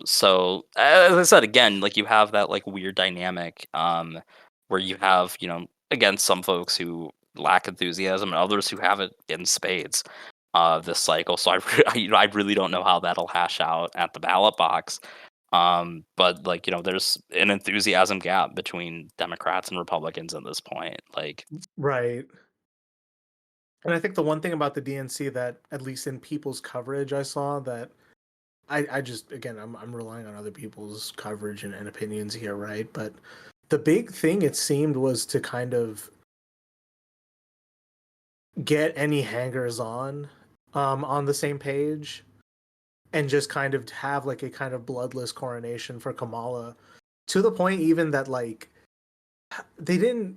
So as I said again, like you have that like weird dynamic, where you have, again, some folks who lack enthusiasm and others who have it in spades, this cycle. So I really don't know how that'll hash out at the ballot box. But like, there's an enthusiasm gap between Democrats and Republicans at this point. Like, Right. And I think the one thing about the DNC that, at least in people's coverage, I saw that I just, again, I'm relying on other people's coverage and opinions here, right? But the big thing it seemed was to kind of get any hangers on the same page and just kind of have like a kind of bloodless coronation for Kamala, to the point even that like they didn't.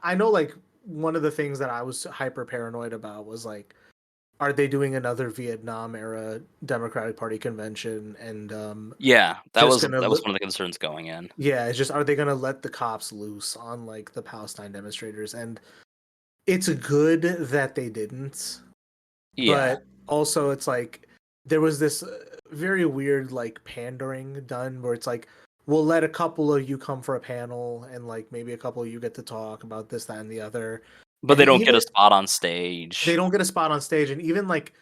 I know, like, one of the things that I was hyper paranoid about was like, are they doing another Vietnam era Democratic Party convention and yeah, that just was gonna that was one of the concerns going in. yeah, it's just, are they gonna let the cops loose on like the Palestine demonstrators? And it's good that they didn't, Yeah. but also it's like there was this very weird like pandering done where it's like, we'll let a couple of you come for a panel and like maybe a couple of you get to talk about this, that, and the other. But And they don't get even a spot on they stage. don't get a spot on stage. And even like,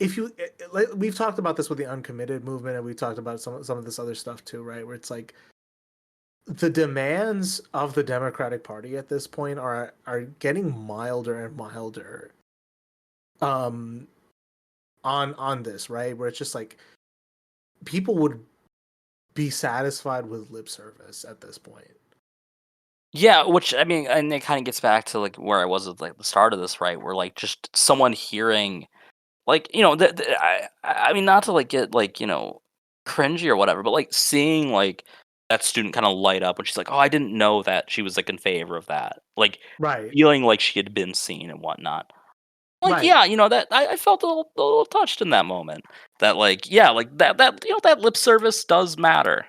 if you like, we've talked about this with the uncommitted movement, and we talked about some of this other stuff too, right? Where it's like the demands of the Democratic Party at this point are getting milder and milder um on this, right? Where it's just like people would be satisfied with lip service at this point. Yeah, which I mean, and it kind of gets back to like where I was at like the start of this, right? Where like just someone hearing, like, I mean, not to like get like cringy or whatever, but like seeing like that student kind of light up when she's like, oh, I didn't know that she was like in favor of that, like Right. feeling like she had been seen and whatnot. Like, Right. yeah, that I felt a little touched in that moment. That like, yeah, like that that lip service does matter.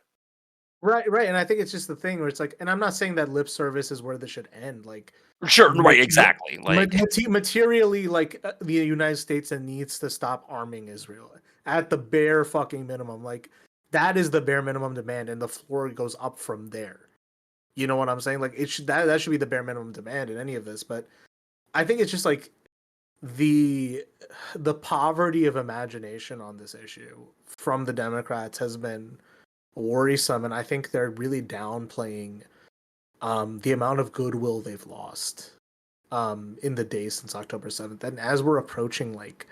Right, right. And I think it's just the thing where it's like, and I'm not saying that lip service is where this should end. Like, Sure, right, mat- ma- exactly. Like, materially, like, the United States needs to stop arming Israel at the bare fucking minimum. Like, that is the bare minimum demand, and the floor goes up from there. You know what I'm saying? Like, that should be the bare minimum demand in any of this. But I think it's just like the poverty of imagination on this issue from the Democrats has been worrisome, and I think they're really downplaying the amount of goodwill they've lost in the days since October 7th. And as we're approaching, like,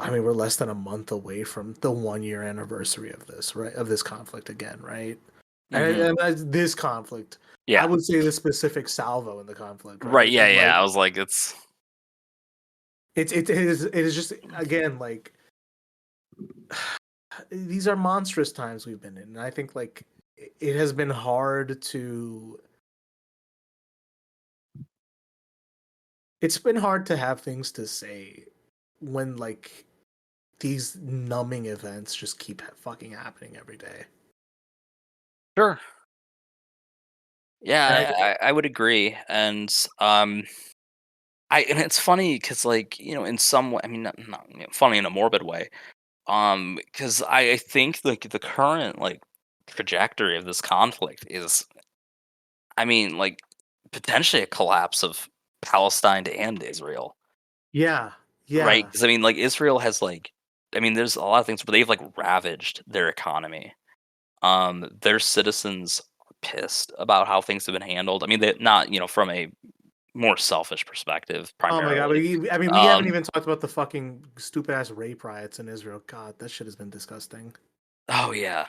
I mean, we're less than a month away from the 1 year anniversary of this, right? Of this conflict again, right? And this conflict, I Yeah. would say the specific salvo in the conflict, Right. right? Yeah. Of, Yeah. like, I was like, it's. it is just, again, like, these are monstrous times we've been in, and I think, like, it has been hard to. It's been hard to have things to say when, like, these numbing events just keep fucking happening every day. Sure. And Yeah, I would agree, and and it's funny because, like, in some way, I mean, not funny in a morbid way, because I think, like, the current, like, trajectory of this conflict is, I mean, like, potentially a collapse of Palestine and Israel, yeah, right? yeah. Because I mean, like, Israel has, like, I mean, there's a lot of things, but they've, like, ravaged their economy. Their citizens are pissed about how things have been handled. I mean, they not, from a more selfish perspective Oh my god! primarily. I mean, we haven't Um, even talked about the fucking stupid ass rape riots in Israel. God, that shit has been disgusting. oh yeah.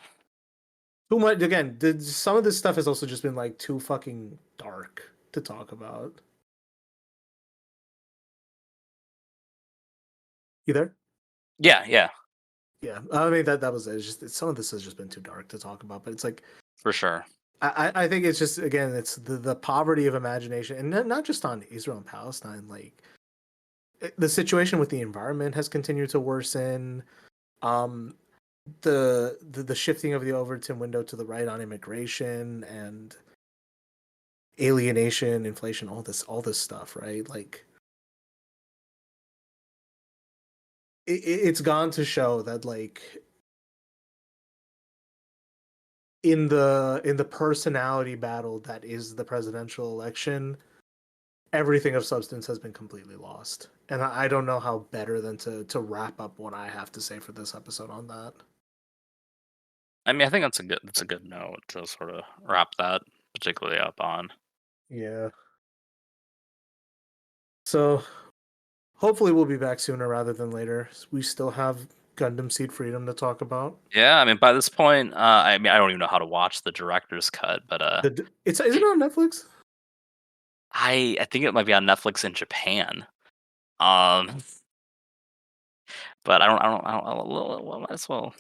Too much. Again, some of this stuff has also just been, like, too fucking dark to talk about. You there? Yeah, yeah, Yeah. I mean, that was it. It's just some of this has just been too dark to talk about. But it's like, for sure. I think it's just, again, it's the poverty of imagination, and not just on Israel and Palestine. Like, the situation with the environment has continued to worsen. Um, the shifting of the Overton window to the right on immigration and alienation, inflation, all this stuff, right? Like, it's gone to show that, like, in the personality battle that is the presidential election, everything of substance has been completely lost. And I don't know how better than to wrap up what I have to say for this episode on that. I mean, I think that's a good note to sort of wrap that particularly up on. Yeah. So hopefully we'll be back sooner rather than later. We still have Gundam Seed Freedom to talk about. Yeah, I mean, by this point, I mean, I don't even know how to watch the director's cut, but It's is it on Netflix? I think it might be on Netflix in Japan. Um, but I don't might as well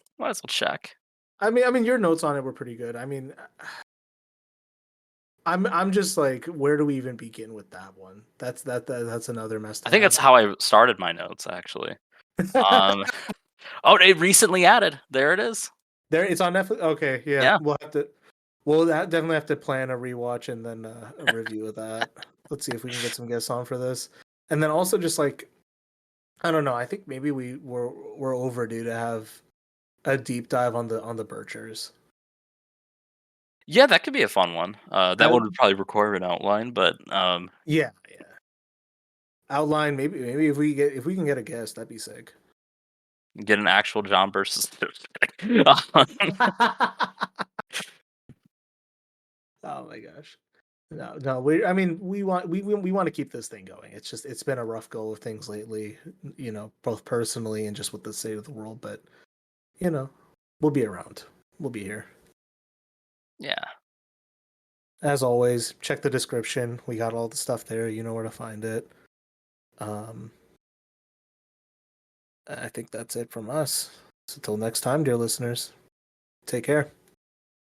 check. I mean, your notes on it were pretty good. I mean, I'm just like, where do we even begin with that one? That's another mess I to think have. that's how I started my notes actually. Um, oh, it recently added. There it is. There, it's on Netflix. Okay, yeah, Yeah. we'll definitely have to plan a rewatch and then a review of that. Let's see if we can get some guests on for this, and then also just, like, I don't know. I think maybe we're overdue to have a deep dive on the Birchers. Yeah, that could be a fun one. That Uh, one would probably require an outline, but yeah, yeah. Outline, maybe if we can get a guest, that'd be sick. get an actual John versus. Oh my gosh. No, no, I mean, we want to keep this thing going. It's just, it's been a rough go of things lately, both personally and just with the state of the world, but, you know, we'll be around. We'll be here. Yeah. As always, check the description. We got all the stuff there. You know where to find it. Um I think that's it from us. So until next time, dear listeners, take care.